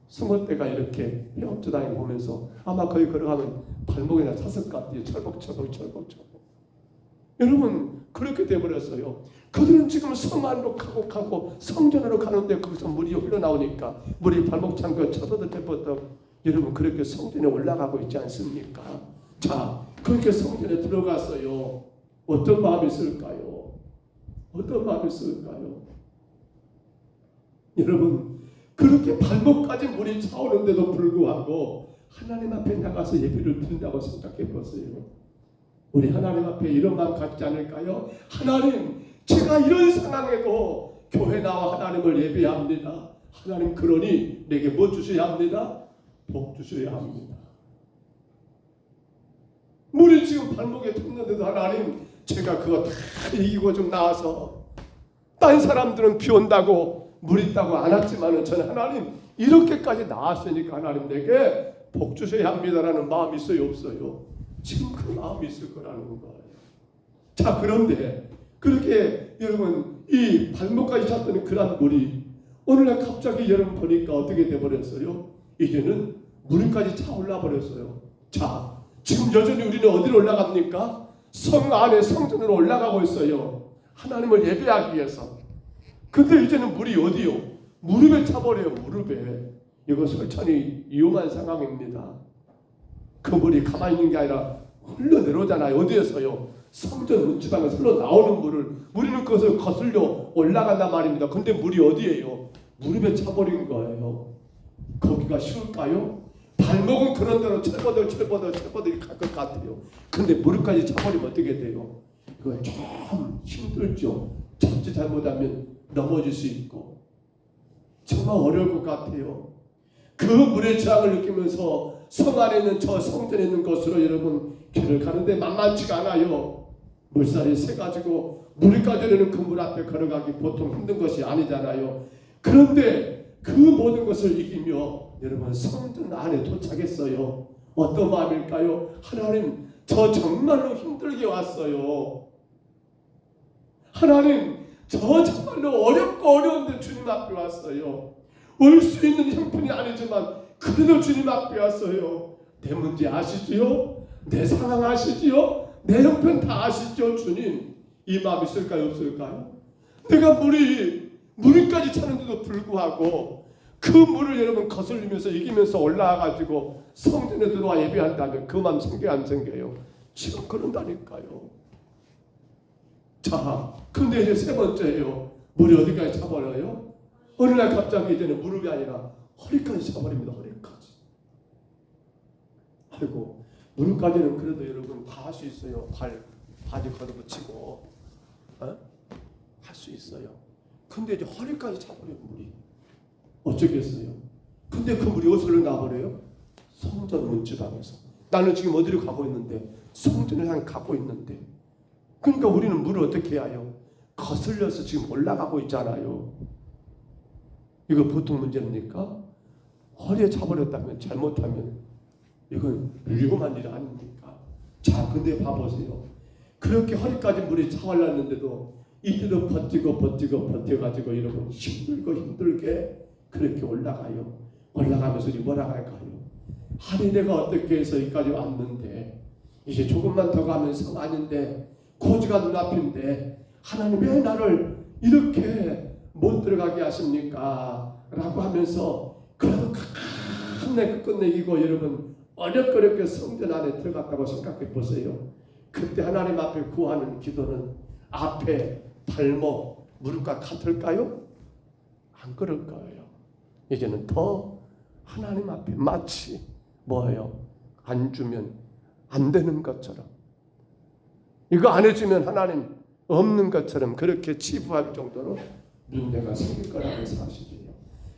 Speaker 2: 승원대가 이렇게 헤엄쳐 다니고 보면서 아마 거기 걸어가면 발목이나 찼을 것 같아요. 철벅. 여러분, 그렇게 돼버렸어요. 그들은 지금 성 안으로 가고 성전으로 가는데 거기서 물이 흘러나오니까 물이 발목 찬 거 철버덕. 여러분, 그렇게 성전에 올라가고 있지 않습니까? 자, 그렇게 성전에 들어갔어요. 어떤 마음이 있을까요? 여러분, 그렇게 발목까지 물이 차오는데도 불구하고 하나님 앞에 나가서 예배를 드린다고 생각해 보세요. 우리 하나님 앞에 이런 마음 갖지 않을까요? 하나님, 제가 이런 상황에도 교회 나와 하나님을 예배합니다. 하나님, 그러니 내게 뭐 주셔야 합니다? 복 주셔야 합니다. 물이 지금 발목에 텄는데도 하나님, 제가 그거 다 이기고 좀 나와서, 딴 사람들은 비 온다고 물 있다고 안 왔지만은 저는 하나님 이렇게까지 나왔으니까 하나님 내게 복 주셔야 합니다라는 마음이 있어요, 없어요? 지금 그 마음이 있을 거라는 거예요. 자, 그런데 그렇게 여러분, 이 발목까지 찼던 그런 물이 오늘날 갑자기 여러분 보니까 어떻게 돼버렸어요? 이제는 물까지 차 올라 버렸어요. 자, 지금 여전히 우리는 어디로 올라갑니까? 성 안에 성전으로 올라가고 있어요. 하나님을 예배하기 위해서. 근데 이제는 물이 어디요? 무릎에 차버려요. 무릎에. 이거 설찬이 위험한 상황입니다. 그 물이 가만히 있는 게 아니라 흘러내려오잖아요. 어디에서요? 성전 문지방에서 흘러나오는 물을 우리는 그것을 거슬려 올라간단 말입니다. 근데 물이 어디에요? 무릎에 차버린 거예요. 거기가 쉬울까요? 발목은 그런 대로 철버덕 갈 것 같아요. 근데 무릎까지 차버리면 어떻게 돼요? 이거 좀 힘들죠. 잠시 잘못하면 넘어질 수 있고 정말 어려울 것 같아요. 그 물의 저항을 느끼면서 성 안에 있는 저 성전에 있는 곳으로 여러분 길을 가는데 만만치가 않아요. 물살이 세가지고 물까지 흐르는 그 물 앞에 걸어가기 보통 힘든 것이 아니잖아요. 그런데 그 모든 것을 이기며 여러분 성전 안에 도착했어요. 어떤 마음일까요? 하나님, 저 정말로 힘들게 왔어요. 하나님, 저 정말로 어렵고 어려운데 주님 앞에 왔어요. 올 수 있는 형편이 아니지만 그래도 주님 앞에 왔어요. 내 문제 아시지요? 내 상황 아시지요? 내 형편 다 아시죠? 주님, 이 마음 있을까요? 없을까요? 내가 물까지 차는데도 불구하고 그 물을 여러분 거슬리면서 이기면서 올라와가지고 성전에 들어와 예배한다면 그 마음 생겨요, 안 생겨요? 지금 그런다니까요. 자, 근데 이제 세 번째예요. 물이 어디까지 차버려요? 어느 날 갑자기 이제는 무릎이 아니라 허리까지 차버립니다. 허리까지. 아이고, 무릎까지는 그래도 여러분 다 할 수 있어요. 바지 걷어붙이고 할 수 있어요. 근데 이제 허리까지 차버려요. 물이. 어쩌겠어요? 근데 그 물이 어디서 나버려요? 성전 문지방에서. 나는 지금 어디로 가고 있는데 성전을 향해 가고 있는데, 그러니까 우리는 물을 어떻게 해요? 거슬려서 지금 올라가고 있잖아요. 이거 보통 문제입니까? 허리에 차버렸다면, 잘못하면 이건 위험한 일 아닙니까? 자, 근데 봐보세요. 그렇게 허리까지 물이 차올랐는데도 이때도 버티고 여러분 힘들게 그렇게 올라가요. 올라가면서 이제 뭐라 할까요? 아니 내가 어떻게 해서 여기까지 왔는데 이제 조금만 더 가면 성 아닌데 고지가 눈앞인데 하나님 왜 나를 이렇게 못 들어가게 하십니까? 라고 하면서 그래도 끝내 이기고 여러분 어렵게 성전 안에 들어갔다고 생각해 보세요. 그때 하나님 앞에 구하는 기도는 앞에 발목 무릎과 같을까요? 안 그럴 거예요. 이제는 더 하나님 앞에 마치 뭐예요? 안 주면 안 되는 것처럼, 이거 안 해주면 하나님 없는 것처럼 그렇게 치부할 정도로 문제가 생길 거라는 사실이에요.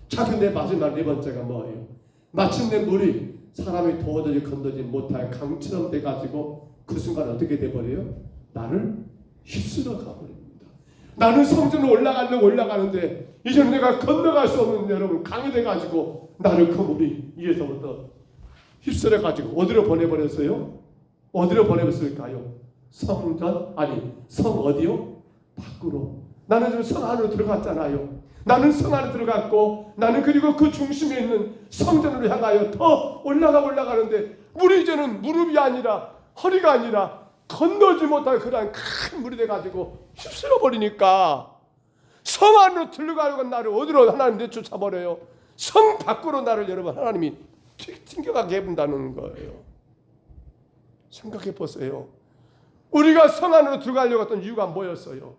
Speaker 2: 자, 근데 마지막 네 번째가 뭐예요? 마침내 물이 사람이 도저히 건너지 못할 강처럼 돼가지고 그 순간 어떻게 돼버려요? 나를 휩쓸어 가버립니다. 나는 성전으로 올라가는데 이제는 내가 건너갈 수 없는 여러분 강이 돼가지고 나를 그 물이 위에서부터 휩쓸어 가지고 어디로 보내버렸어요? 어디로 보내버렸을까요? 성전 아니 성 어디요? 밖으로. 나는 지금 성 안으로 들어갔잖아요. 나는 성 안에 들어갔고 나는 그리고 그 중심에 있는 성전으로 향하여 더 올라가는데 물이 이제는 무릎이 아니라 허리가 아니라 건너지 못할 그러한 큰 물이 돼가지고 휩쓸어 버리니까 성 안으로 들어가려고 나를 어디로 하나님 내쫓아버려요? 성 밖으로 나를 여러분 하나님이 튕겨가게 해본다는 거예요. 생각해 보세요. 우리가 성 안으로 들어가려고 했던 이유가 뭐였어요?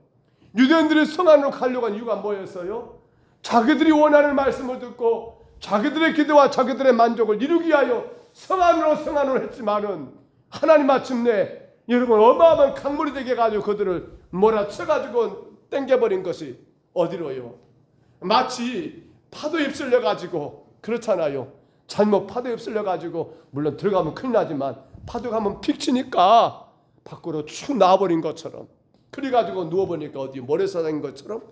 Speaker 2: 유대인들이 성 안으로 가려고 한 이유가 뭐였어요? 자기들이 원하는 말씀을 듣고 자기들의 기도와 자기들의 만족을 이루기 위하여 성 안으로 했지만은 하나님 마침내 여러분 어마어마한 강물이 되게 해가지고 그들을 몰아쳐가지고 땡겨버린 것이 어디로요? 마치 파도에 휩쓸려가지고 그렇잖아요. 잘못 파도에 휩쓸려가지고 물론 들어가면 큰일 나지만 파도가 한번 픽 치니까 밖으로 쭉 나와버린 것처럼, 그래가지고 누워보니까 어디 모래사장인 것처럼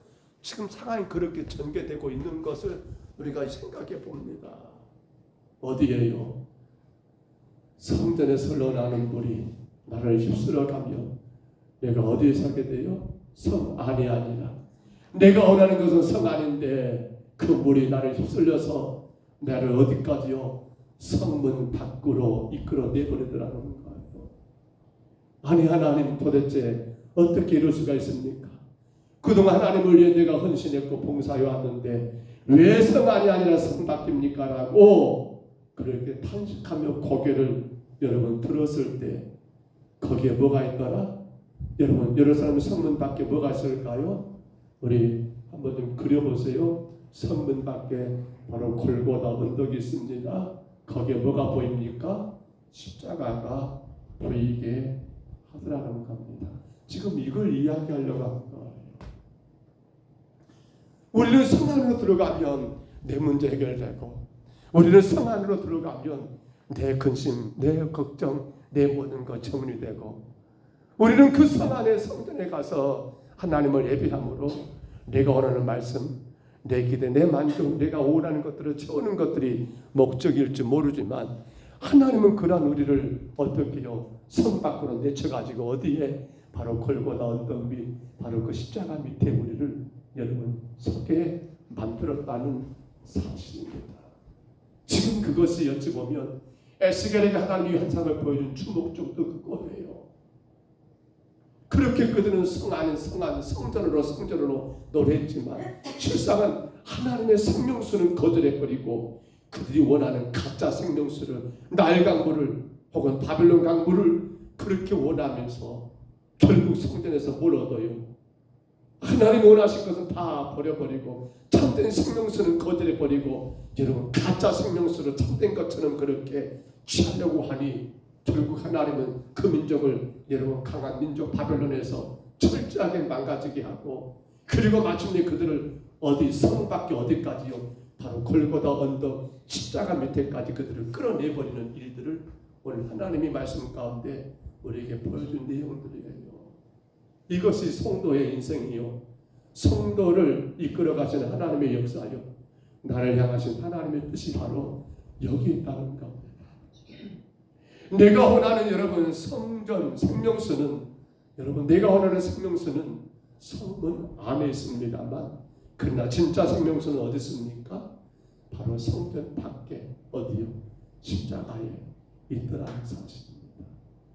Speaker 2: 지금 상황이 그렇게 전개되고 있는 것을 우리가 생각해 봅니다. 어디에요? 성전에서 흘러나는 물이 나를 휩쓸어가면 내가 어디에 살게 돼요? 성 안이 아니라 내가 원하는 것은 성 안인데 그 물이 나를 휩쓸려서 나를 어디까지요? 성문 밖으로 이끌어 내버리더라는 거예요. 아니 하나님 도대체 어떻게 이럴 수가 있습니까? 그동안 하나님을 위해 내가 헌신했고 봉사해 왔는데 왜 성 안이 아니라 성 밖입니까? 라고 그렇게 탄식하며 고개를 여러분 들었을 때 거기에 뭐가 있더라? 여러분 예루살렘 성문 밖에 뭐가 있을까요? 우리 한번 좀 그려보세요. 성문 밖에 바로 골고다 언덕이 있습니다. 거기에 뭐가 보입니까? 십자가가 보이게 하더라는 겁니다. 지금 이걸 이야기하려고 하는 거예요. 우리는 성 안으로 들어가면 내 문제 해결되고, 우리는 성 안으로 들어가면 내 근심, 내 걱정, 내 모든 것 정리되고, 우리는 그 성 안에 성전에 가서 하나님을 예배함으로 내가 원하는 말씀, 내 기대, 내 만족, 내가 원하는 것들을 채우는 것들이 목적일지 모르지만 하나님은 그러한 우리를 어떻게요? 성 밖으로 내쳐가지고 어디에? 바로 골고다 언덕 및 바로 그 십자가 밑에 우리를 여러분 서게 만들었다는 사실입니다. 지금 그것이 어찌 보면 에스겔에게 하나님의 환상을 보여준 주목적도 그거예요. 그렇게 그들은 성전으로 노래했지만 실상은 하나님의 생명수는 거절해버리고 그들이 원하는 가짜 생명수를 나일 강물을 혹은 바벨론 강물을 그렇게 원하면서 결국 성전에서 뭘 얻어요? 하나님 원하신 것은 다 버려버리고 참된 생명수는 거절해버리고 여러분 가짜 생명수를 참된 것처럼 그렇게 취하려고 하니 결국 하나님은 그 민족을 여러분 강한 민족 바벨론에서 철저하게 망가지게 하고 그리고 마침내 그들을 어디 성 밖에 어디까지요? 바로 골고다 언덕 십자가 밑에까지 그들을 끌어내버리는 일들을 오늘 하나님이 말씀 가운데 우리에게 보여준 내용들이에요. 이것이 성도의 인생이요, 성도를 이끌어 가시는 하나님의 역사요, 나를 향하신 하나님의 뜻이 바로 여기 있다는 겁니다. 내가 원하는 여러분 성전 생명수는, 여러분 내가 원하는 생명수는 성문 안에 있습니다만, 그러나 진짜 생명수는 어디 있습니까? 바로 성전 밖에, 어디요? 십자가에 있더라는 사실입니다.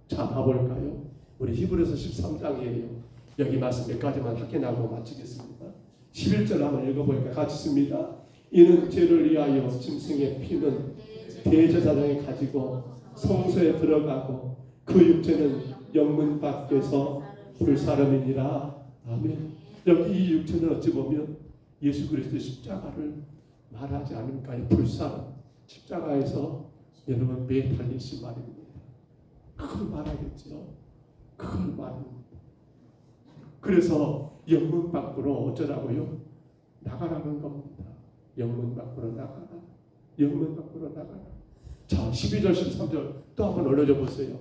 Speaker 2: 자, 봐볼까요? 우리 히브리서 13장이에요. 여기 말씀 몇 가지만 확인하고 마치겠습니다. 11절 한번 읽어볼까? 같이 있습니다. 이는 죄를 위하여 짐승의 피는 대제사장이 가지고 성소에 들어가고 그 육체는 영문 밖에서 불사름이니라. 아멘. 여기 이 육체는 어찌 보면 예수 그리스도의 십자가를 말하지 않을까요? 불사름, 십자가에서 여러분 매달리신 말입니다. 그걸 말하겠죠. 그걸 말합니다. 그래서 영문 밖으로 어쩌라고요? 나가라는 겁니다. 영문 밖으로 나가라. 영문 밖으로 나가라. 자, 12절 13절 또 한번 올려줘 보세요.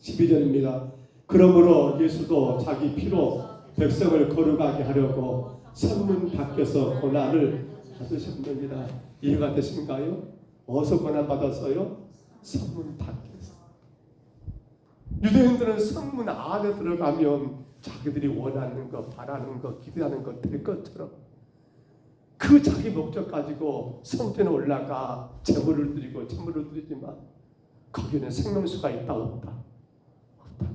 Speaker 2: 12절입니다. 그러므로 예수도 자기 피로 백성을 거룩하게 하려고 성문 밖에서 고난을 받으셨느니라. 이해가 되신가요? 어디서 고난 받았어요? 성문 밖에서. 유대인들은 성문 안에 들어가면 자기들이 원하는 것, 바라는 것, 기대하는 것 될 것처럼 그 자기 목적 가지고 성전에 올라가 제물을 드리고 제물을 드리지만 거기는 생명수가 있다 없다? 없다는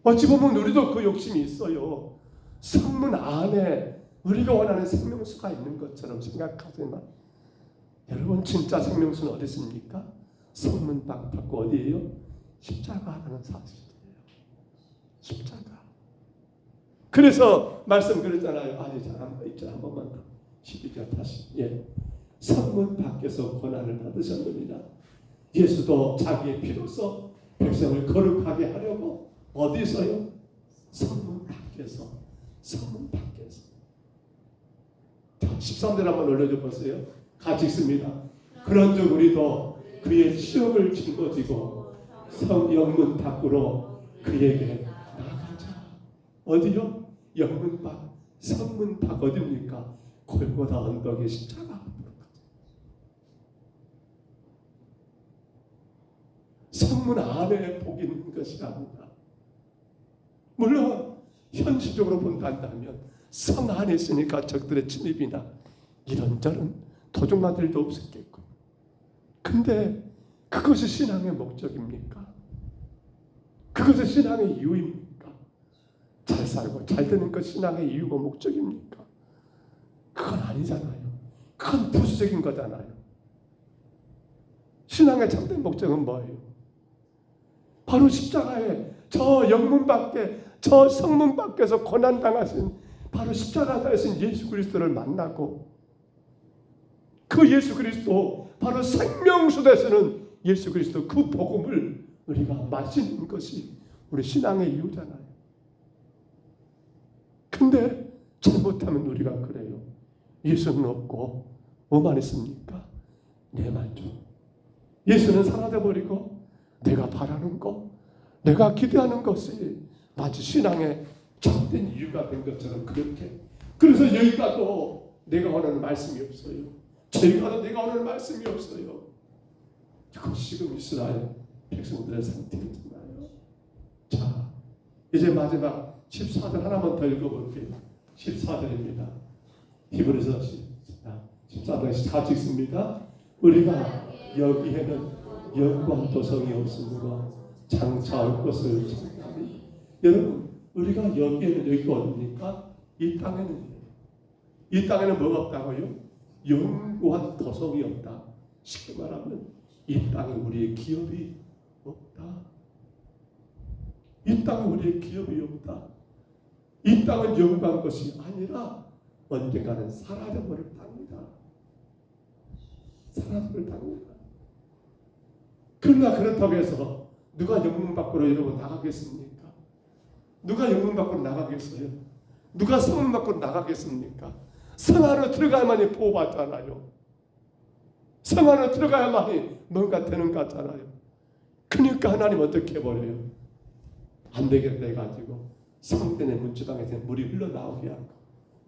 Speaker 2: 거. 어찌 보면 우리도 그 욕심이 있어요. 성문 안에 우리가 원하는 생명수가 있는 것처럼 생각하지만 여러분 진짜 생명수는 어디 있습니까? 성문 밖 어디예요? 십자가라는 사실이에요. 십자가. 그래서 말씀 그랬잖아요. 아니, 한 번만 더. 12절 다시. 예. 성문 밖에서 고난을 받으셨느니라. 예수도 자기의 피로써 백성을 거룩하게 하려고 어디서요? 성문 밖에서. 성문 밖에서. 자, 13절 한번 올려줘 보세요. 같이 있습니다. 그런즉 우리도 그의 시험을 짊어지고 영문 밖으로 그에게 나가자. 어디요? 영문 밖, 성문 밖 어디입니까? 골고다 언덕의 십자가 앞으로 가자. 성문 안에 복이 있는 것이 아니다. 물론 현실적으로 본다면 성 안에 있으니까 적들의 침입이나 이런저런 도둑마들도 없었겠고, 근데 그것이 신앙의 목적입니까? 그것이 신앙의 이유입니까? 잘 살고 잘 되는 것 신앙의 이유고 목적입니까? 그건 아니잖아요. 그건 부수적인 거잖아요. 신앙의 참된 목적은 뭐예요? 바로 십자가에 저 영문 밖에, 저 성문 밖에서 고난당하신 바로 십자가에신 예수 그리스도를 만나고 그 예수 그리스도, 바로 생명수 되시는 예수 그리스도 그 복음을 우리가 마시는 것이 우리 신앙의 이유잖아요. 근데 잘못하면 우리가 그래요. 예수는 없고 뭐만 있습니까? 내 만족. 예수는 사라져버리고 내가 바라는 것, 내가 기대하는 것이 마치 신앙의 참된 이유가 된 것처럼 그렇게. 그래서 여기 가도 내가 원하는 말씀이 없어요. 저희 가도 내가 원하는 말씀이 없어요. 그것이 지금 이스라엘 백성들의 상태잖아요. 자, 이제 마지막 14절 하나만 더 읽어볼게요. 14절입니다. 히브리서 14절 같이 읽습니다. 우리가 여기에는 영과 도성이 없으므로 장차 올 것을 찾나니. 여러분, 우리가 여기에는, 여기가 어딥니까? 이 땅에는 뭐가 없다고요? 영과 도성이 없다. 쉽게 말하면 이 땅에 우리의 기업이 없다. 이 땅에 우리의 기업이 없다. 이 땅은 영광 것이 아니라 언젠가는 사라져버릴 땅이다. 사라져버릴 땅이다. 그러나 그렇다고 해서 누가 영문 밖으로 여러분 나가겠습니까? 누가 영문 밖으로 나가겠어요? 누가 성문 밖으로 나가겠습니까? 성 안으로 들어가야만이 보호받잖아요. 성 안으로 들어가야만이 뭔가 되는 것 같잖아요. 그러니까 하나님 어떻게 해버려요? 안 되겠다 해가지고 성전의 문지방에서 물이 흘러나오게 하고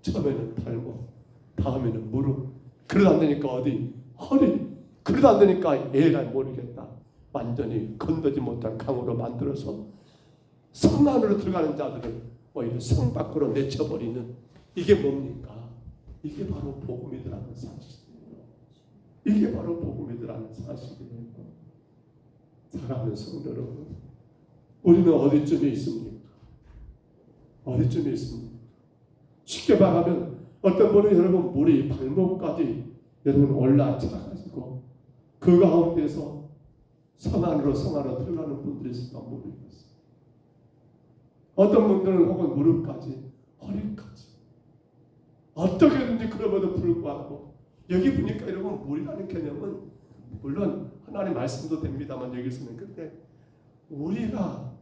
Speaker 2: 처음에는 발목, 다음에는 무릎, 그러다 안 되니까 어디? 허리, 그러다 안 되니까 얘가 모르겠다. 완전히 건너지 못한 강으로 만들어서 성 안으로 들어가는 자들을 오히려 성 밖으로 내쳐버리는, 이게 뭡니까? 이게 바로 복음이더라는 사실이에요. 이게 바로 복음이더라는 사실이에요. 사랑하는 성도 여러분, 우리는 어디쯤에 있습니까? 어디쯤에 있습니까? 쉽게 말하면 어떤 분은 여러분 물이 발목까지 여러분 올라차가지고 그 가운데서 성 안으로 들어가는 분들이 있을까 모르겠어요. 어떤 분들은 혹은 무릎까지, 허리까지, 어떻게든지 그럼에도 불구하고 여기 보니까 여러분 물이라는 개념은 물론 하나님 말씀도 됩니다만 여기서는 근데 우리가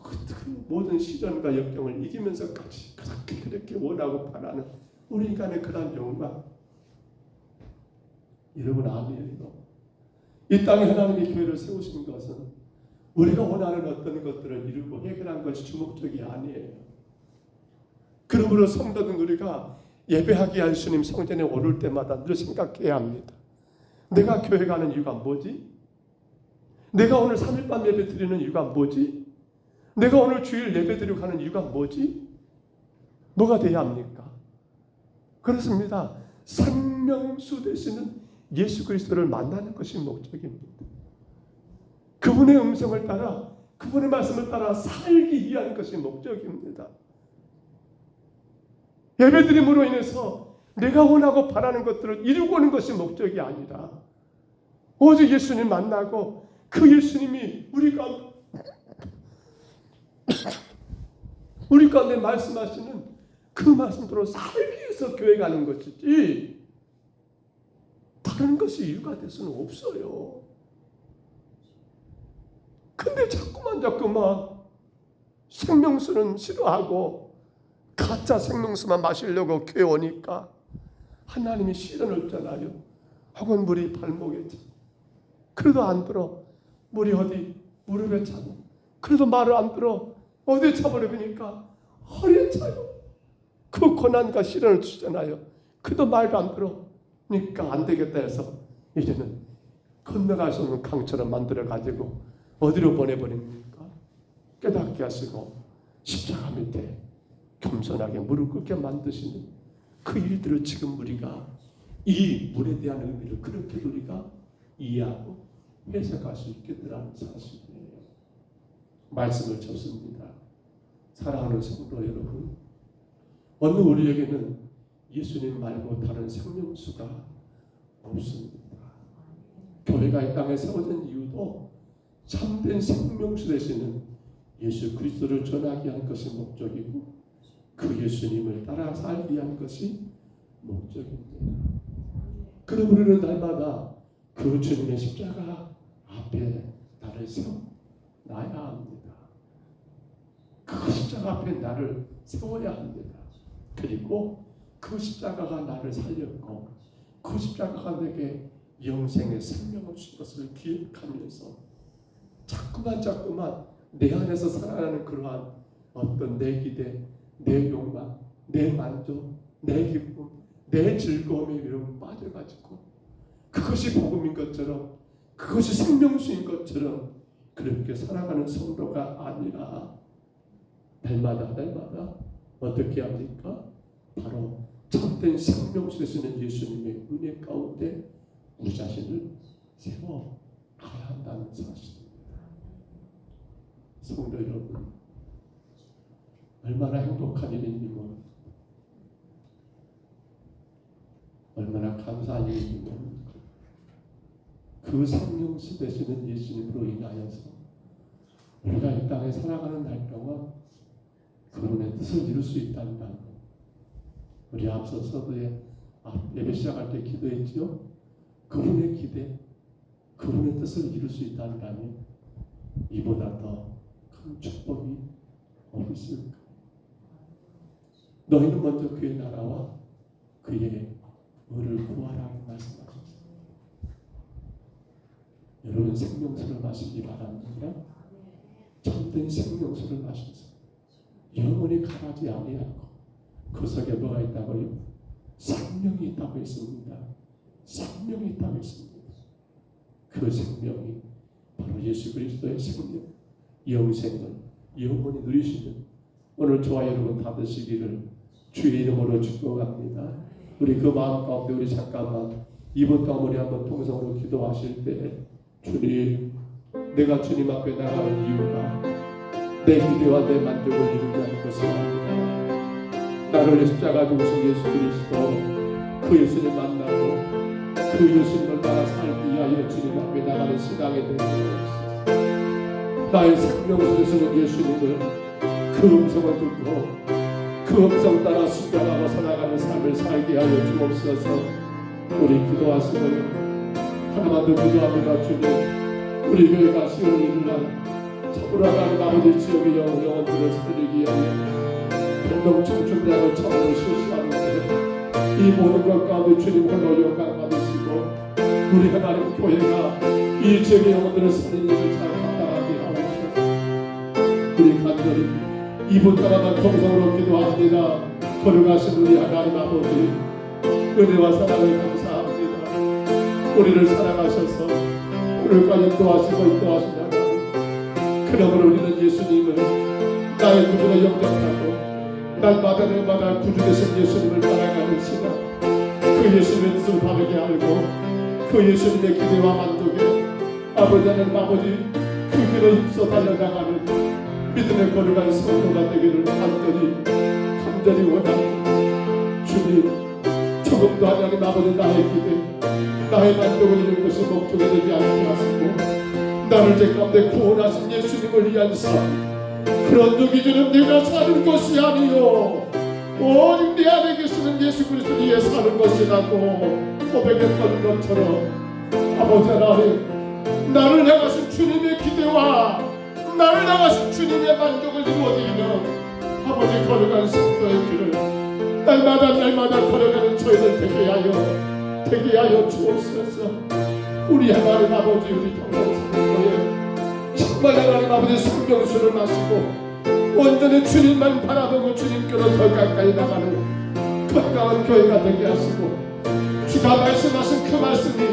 Speaker 2: 그 모든 시련과 역경을 이기면서까지 그렇게 원하고 바라는 우리 인간의 그런 영광, 여러분 아니에요. 이 땅에 하나님이 교회를 세우신 것은 우리가 원하는 어떤 것들을 이루고 해결한 것이 주목적이 아니에요. 그러므로 성도는 우리가 예배하기 위한 주님 성전에 오를 때마다 늘 생각해야 합니다. 내가 교회 가는 이유가 뭐지? 내가 오늘 3일밤 예배 드리는 이유가 뭐지? 내가 오늘 주일 예배 드리고 가는 이유가 뭐지? 뭐가 돼야 합니까? 그렇습니다. 생명수 되시는 예수 그리스도를 만나는 것이 목적입니다. 그분의 음성을 따라, 그분의 말씀을 따라 살기 위한 것이 목적입니다. 예배드림으로 인해서 내가 원하고 바라는 것들을 이루고 오는 것이 목적이 아니라 오직 예수님 만나고 그 예수님이 우리 가운데 말씀하시는 그 말씀대로 살기 위해서 교회 가는 것이지 다른 것이 이유가 될 수는 없어요. 근데 자꾸만 생명수는 싫어하고 가짜 생명수만 마시려고 교회 오니까 하나님이 시련을 잖아요. 혹은 물이 발목에 차. 그래도 안 들어. 물이 어디? 무릎에 차고. 그래도 말을 안 들어. 어디에 차버리니까 허리에 차요. 그 고난과 시련을 주잖아요. 그래도 말도 안 들어. 그러니까 안 되겠다 해서 이제는 건너갈 수 없는 강처럼 만들어가지고 어디로 보내버립니까? 깨닫게 하시고 십자가 밑에 겸손하게 무릎 꿇게 만드시는 그 일들을 지금 우리가 이 물에 대한 의미를 그렇게 우리가 이해하고 해석할 수 있겠더라는 사실이에요. 말씀을 접습니다. 사랑하는 성도 여러분, 어느 우리에게는 예수님 말고 다른 생명수가 없습니다. 교회가 이 땅에 세워진 이유도 참된 생명수 되시는 예수 그리스도를 전하기 위한 것이 목적이고 그 예수님을 따라 살기 위한 것이 목적입니다. 그럼 우리는 날마다 그 주님의 십자가 앞에 나를 세워놔야 합니다. 그 십자가 앞에 나를 세워야 합니다. 그리고 그 십자가가 나를 살렸고 그 십자가가 내게 영생의 생명을 준 것을 기억하면서 자꾸만 내 안에서 살아나는 그러한 어떤 내 기대, 내 욕망, 내 만족, 내 기쁨, 내 즐거움에 이런 빠져가지고 그것이 복음인 것처럼 그것이 생명수인 것처럼 그렇게 살아가는 성도가 아니라 날마다 어떻게 합니까? 바로 참된 생명수 되시는 예수님의 은혜 가운데 우리 자신을 세워가야 한다는 사실입니다. 성도 여러분, 얼마나 행복한 일이면 얼마나 감사한 일이면 그 생명수 되시는 예수님으로 인하여서 우리가 이 땅에 살아가는 날 동안 그분의 뜻을 이룰 수 있다는 것. 우리 앞서 서두에 예배 시작할 때 기도했죠. 그분의 기대, 그분의 뜻을 이룰 수 있다는 것이 이보다 더 큰 축복이 어디 있을까? 너희는 먼저 그의 나라와 그의 의를 구하라고 말씀하셨습니다.
Speaker 1: 여러분 생명수를 마시기 바랍니다. 참된 생명수를 마셔서 영원히 가라지 아니하고 그 속에 뭐가 있다고요? 생명이 있다고 했습니다. 생명이 있다고 했습니다. 그 생명이 바로 예수 그리스도의 생명, 영생을 영원히 누리시는 오늘 저와 여러분 다 되시기를 주의 이름으로 축복합니다. 우리 그 마음 가운데 우리 잠깐만 이번 동안 우리 한번 통성으로 기도하실 때 주님, 내가 주님 앞에 나가는 이유가 내 기대와 내 만족을 이루게 하는 것이 아니라 나를 십자가 죽으신 예수 그리스도 그 예수님 만나고 그 예수님을 따라 살기 위하여 주님 앞에 나가는 신앙에 대해 나의 생명을 쓰는 예수님을 그 음성을 듣고 그 음성 따라 순종하고 살아가는 삶을 살게 하여 주옵소서. 우리 기도하시고요. 하나만 더 기도합니다. 주님, 우리 교회가 시온 이르날 참으로가는 아버지 지역의 영혼들을 살리기 위하여 동동 청춘대학을 참으로 실시하는데 이 모든 것 가운데 주님 홀로 영광 받으시고 우리 하나님 교회가 이 지역의 영혼들을 살리는 일을 잘 감당하게 하옵소서. 우리 간절히 이분 동안만 통성으로 기도합니다. 걸어가신 우리 하나님 아버지 은혜와 사랑을 감사합니다. 우리를 사랑하셔서 오늘까지 인도하시고 인도하시는 하나님, 그러므로 우리는 예수님을 나의 구주로 영접하고 날마다 구주 되신 예수님을 따라가는 시간, 그 예수님의 뜻을 바르게 알고 그 예수님의 기대와 만족에 아버지 하나님 아버지 그 길을 힘써 달려나가는 믿음의 거룩한 성도가 되기를 간절히 원합니다. 주님, 조금도 하나님 아버지 나의 기대, 나의 만족을 이룬 것이 목적이 되지 않게 하시고 나를 제 가운데 구원하신 예수님을 위한 삶, 그런 기준은 내가 사는 것이 아니요 오직 내 안에 계시는 예수 그리스도 위해 사는 것이라고 고백했던 것처럼 아버지 하나님, 나를 향하신 주님의 기대와 나를 향하신 주님의 만족을 이루어드리는 아버지 거룩한 성도의 길을 날마다 걸어가는 저희들 되게 하여 주옵소서. 우리 하나님 아버지, 우리 평생성도에 정말 하나님 아버지 생명수를 마시고 온전히 주님만 바라보고 주님께로 더 가까이 나가는 건강한 교회가 되게 하시고 주가 말씀하신 그 말씀이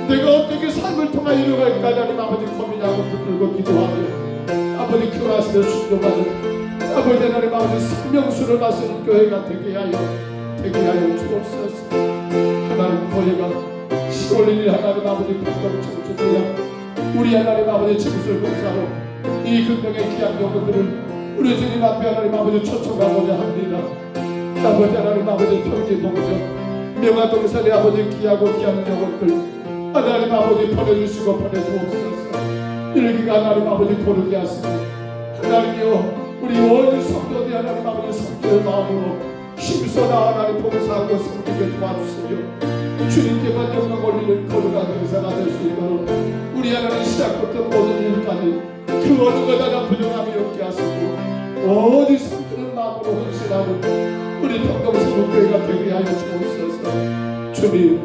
Speaker 1: 내가 어떻게 삶을 통하여 이루어갈까 하나님 아버지 고민하고 붙들고 기도하며 아버지 그 말씀을 순종하는 아버지 하나님 아버지 생명수를 마시는 교회가 되게 하여 주옵소서. 하나님 교회가 10월 1일 하나님 아버지 평강 청춘대야 우리 하나님 아버지 진술 공사로 이 금명의 귀한 영혼들을 우리 주님 앞에 하나님 아버지 초청하고자 합니다. 아버지 하나님 아버지 평지 동정 명화동산의 아버지 귀하고 귀한 영혼들 하나님 아버지 보내주시고 보내주옵소서. 일기가 하나님 아버지 고르게 하시고 하나님이여 우리 온 성도들 하나님 아버지 성도의 마음으로 힘써 나아가는 봉사하고 섬기게 도와주시며 주님께만 영광 올리는 거룩한 행사가 될 수 있도록 우리 하나님 시작부터 모든 일까지 그 어느 것 하나 부족함이 없게 하시고 오직 섬기는 마음으로 헌신하는 우리 평동성교회가 되게 하여 주옵소서. 주님,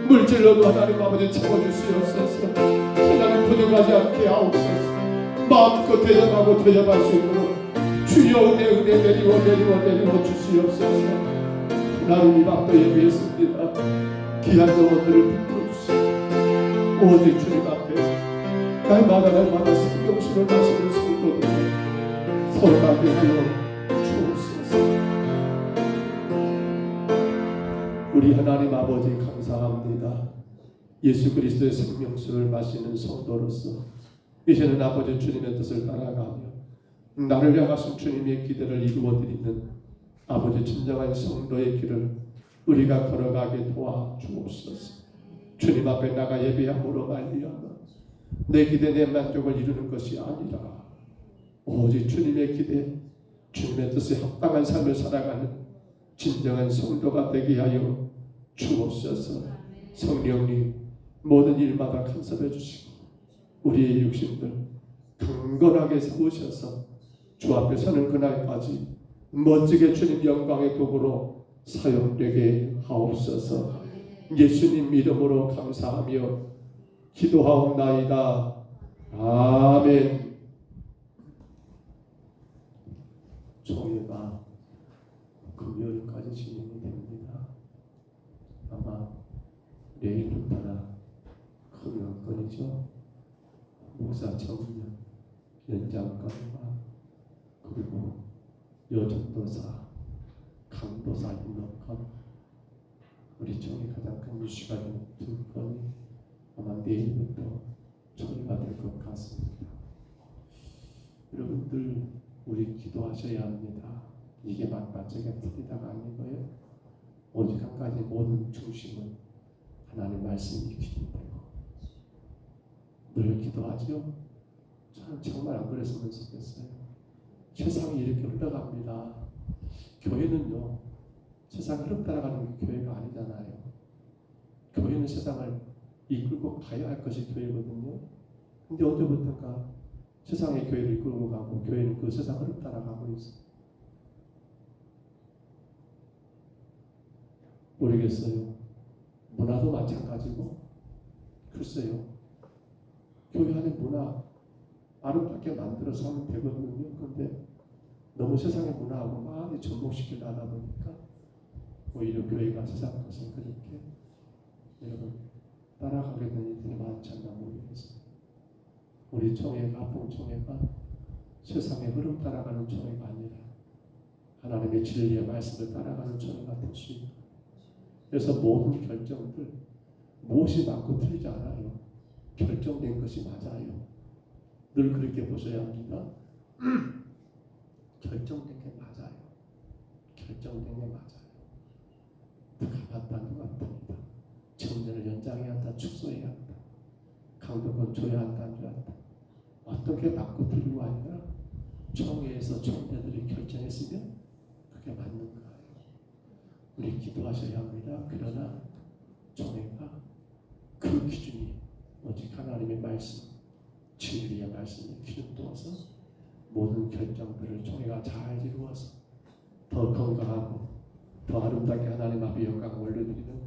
Speaker 1: 물질로도 하나님 아버지 채워주시옵소서. 하나님 부족하지 않게 하옵소서. 마음껏 대접하고 대접할 수 있도록 주여 은혜 내리워 주시옵소서. 하나님 이 밤도 예배했습니다. 귀한 영혼들을 붙들어 주시고 오직 주님 앞에 날마다 생명수를 마시는 성도들 서로나게 하여 주옵소서. 우리 하나님 아버지 감사합니다. 예수 그리스도의 생명수를 마시는 성도로서 이제는 아버지 주님의 뜻을 따라가며 나를 향하신 주님의 기대를 이루어드리는 아버지 진정한 성도의 길을 우리가 걸어가게 도와주옵소서. 주님 앞에 나가 예배함으로 말미암아 내 기대 내 만족을 이루는 것이 아니라 오직 주님의 기대 주님의 뜻에 합당한 삶을 살아가는 진정한 성도가 되게 하여 주옵소서. 성령님 모든 일마다 간섭해 주시고 우리의 육신들 강건하게 세우셔서 주 앞에 서는 그날까지 멋지게 주님 영광의 도구로 사용되게 하옵소서. 예수님 이름으로 감사하며 기도하옵나이다. 아멘.
Speaker 2: 총회가 금요일까지 진행이 됩니다. 아마 내일부터나 큰 건이죠. 목사 정년 연장권과 그리고 여전도사, 강도사 있는 건 우리 총회 가장 큰 이슈가 되는 두 건이 아마 내일부터 총회가 될 것 같습니다. 여러분들 우리 기도하셔야 합니다. 이게 맞바짝이 틀리다가 아니고요. 오직 한 가지 모든 중심은 하나님 말씀이 기도되고 늘 기도하죠. 저는 정말 안 그랬으면 좋겠어요. 세상이 이렇게 흘러갑니다. 교회는요, 세상 흐름 따라가는 게 교회가 아니잖아요. 교회는 세상을 이끌고 가야 할 것이 교회거든요. 근데 언제부턴가 세상의 교회를 이끌고 가고 교회는 그 세상 흐름 따라가고 있어요. 모르겠어요. 문화도 마찬가지고 글쎄요. 교회 안에 문화 아름답게 만들어서 하면 되거든요. 그런데 너무 세상의 문화하고 많이 접목시키려 하다 보니까 오히려 교회가 세상 것을 그렇게 여러분 따라가게 되는 일들이 많지 않나 모르겠어요. 우리 총회가 합동총회가 세상의 흐름 따라가는 총회가 아니라 하나님의 진리의 말씀을 따라가는 총회가 될 수 있고, 그래서 모든 결정들 무엇이 맞고 틀리지 않아요. 결정된 것이 맞아요. 늘 그렇게 보셔야 합니다. 결정된 게 맞아요. 결정된 게 맞아요. 가봤다는 것 같습니다. 정년을 연장해야 한다, 축소해야 한다, 강도권 줘야 한다, 안 줘야 한다. 어떻게 맞고 틀리고 아니라 총회에서 총회들이 결정했으면 그게 맞는 거예요. 우리 기도하셔야 합니다. 그러나 총회가 그 기준이 오직 하나님의 말씀, 진리의 말씀에 기준 두어서 모든 결정들을 총회가 잘 이루어서 더 건강하고 더 아름답게 하나님 앞에 영광을 올려드리는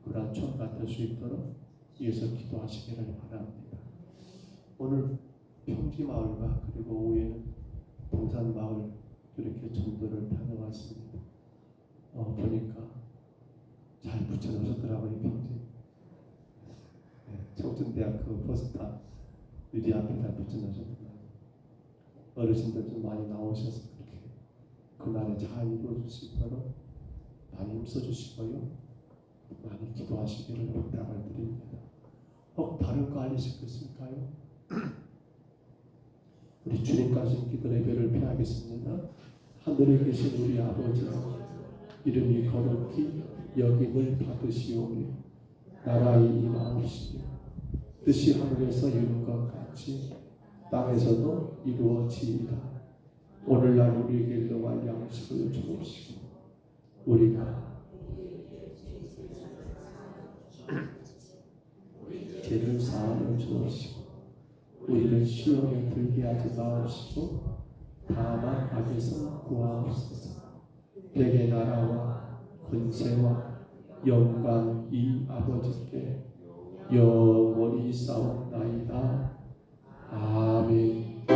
Speaker 2: 그러한 총회가 될 수 있도록 위해서 기도하시기를 바랍니다. 오늘 평지마을과 그리고 오후에는 동산마을 이렇게 전도를 다녀왔습니다. 보니까 잘 붙여놓으셨더라고요. 평지. 청춘대학교 포스터 유리 앞에 잘 붙여놓으셨더라고요. 어르신들 좀 많이 나오셔서 그렇게 그날에 잘 이루어질 수 있도록 많이 힘써주시고요. 많이 기도하시기를 부탁을 드립니다. 다른 거 알리시겠습니까요? 우리 주님까지 기도 예배를 펴하겠습니다. 하늘에 계신 우리 아버지, 이름이 거룩히 여김을 받으시오며 나라의 임하옵시며 뜻이 하늘에서 이룬 것 같이 땅에서도 이루어지이다. 오늘날 우리에게 일용할 양식을 주옵시고 우리가 죄를 사하여 주옵시고 우리를 시험에 들게 하지 마옵시고 다만 악에서 구하옵소서. 백의 나라와 권세와 영광이 아버지께 영원히 싸움나이다. 아멘.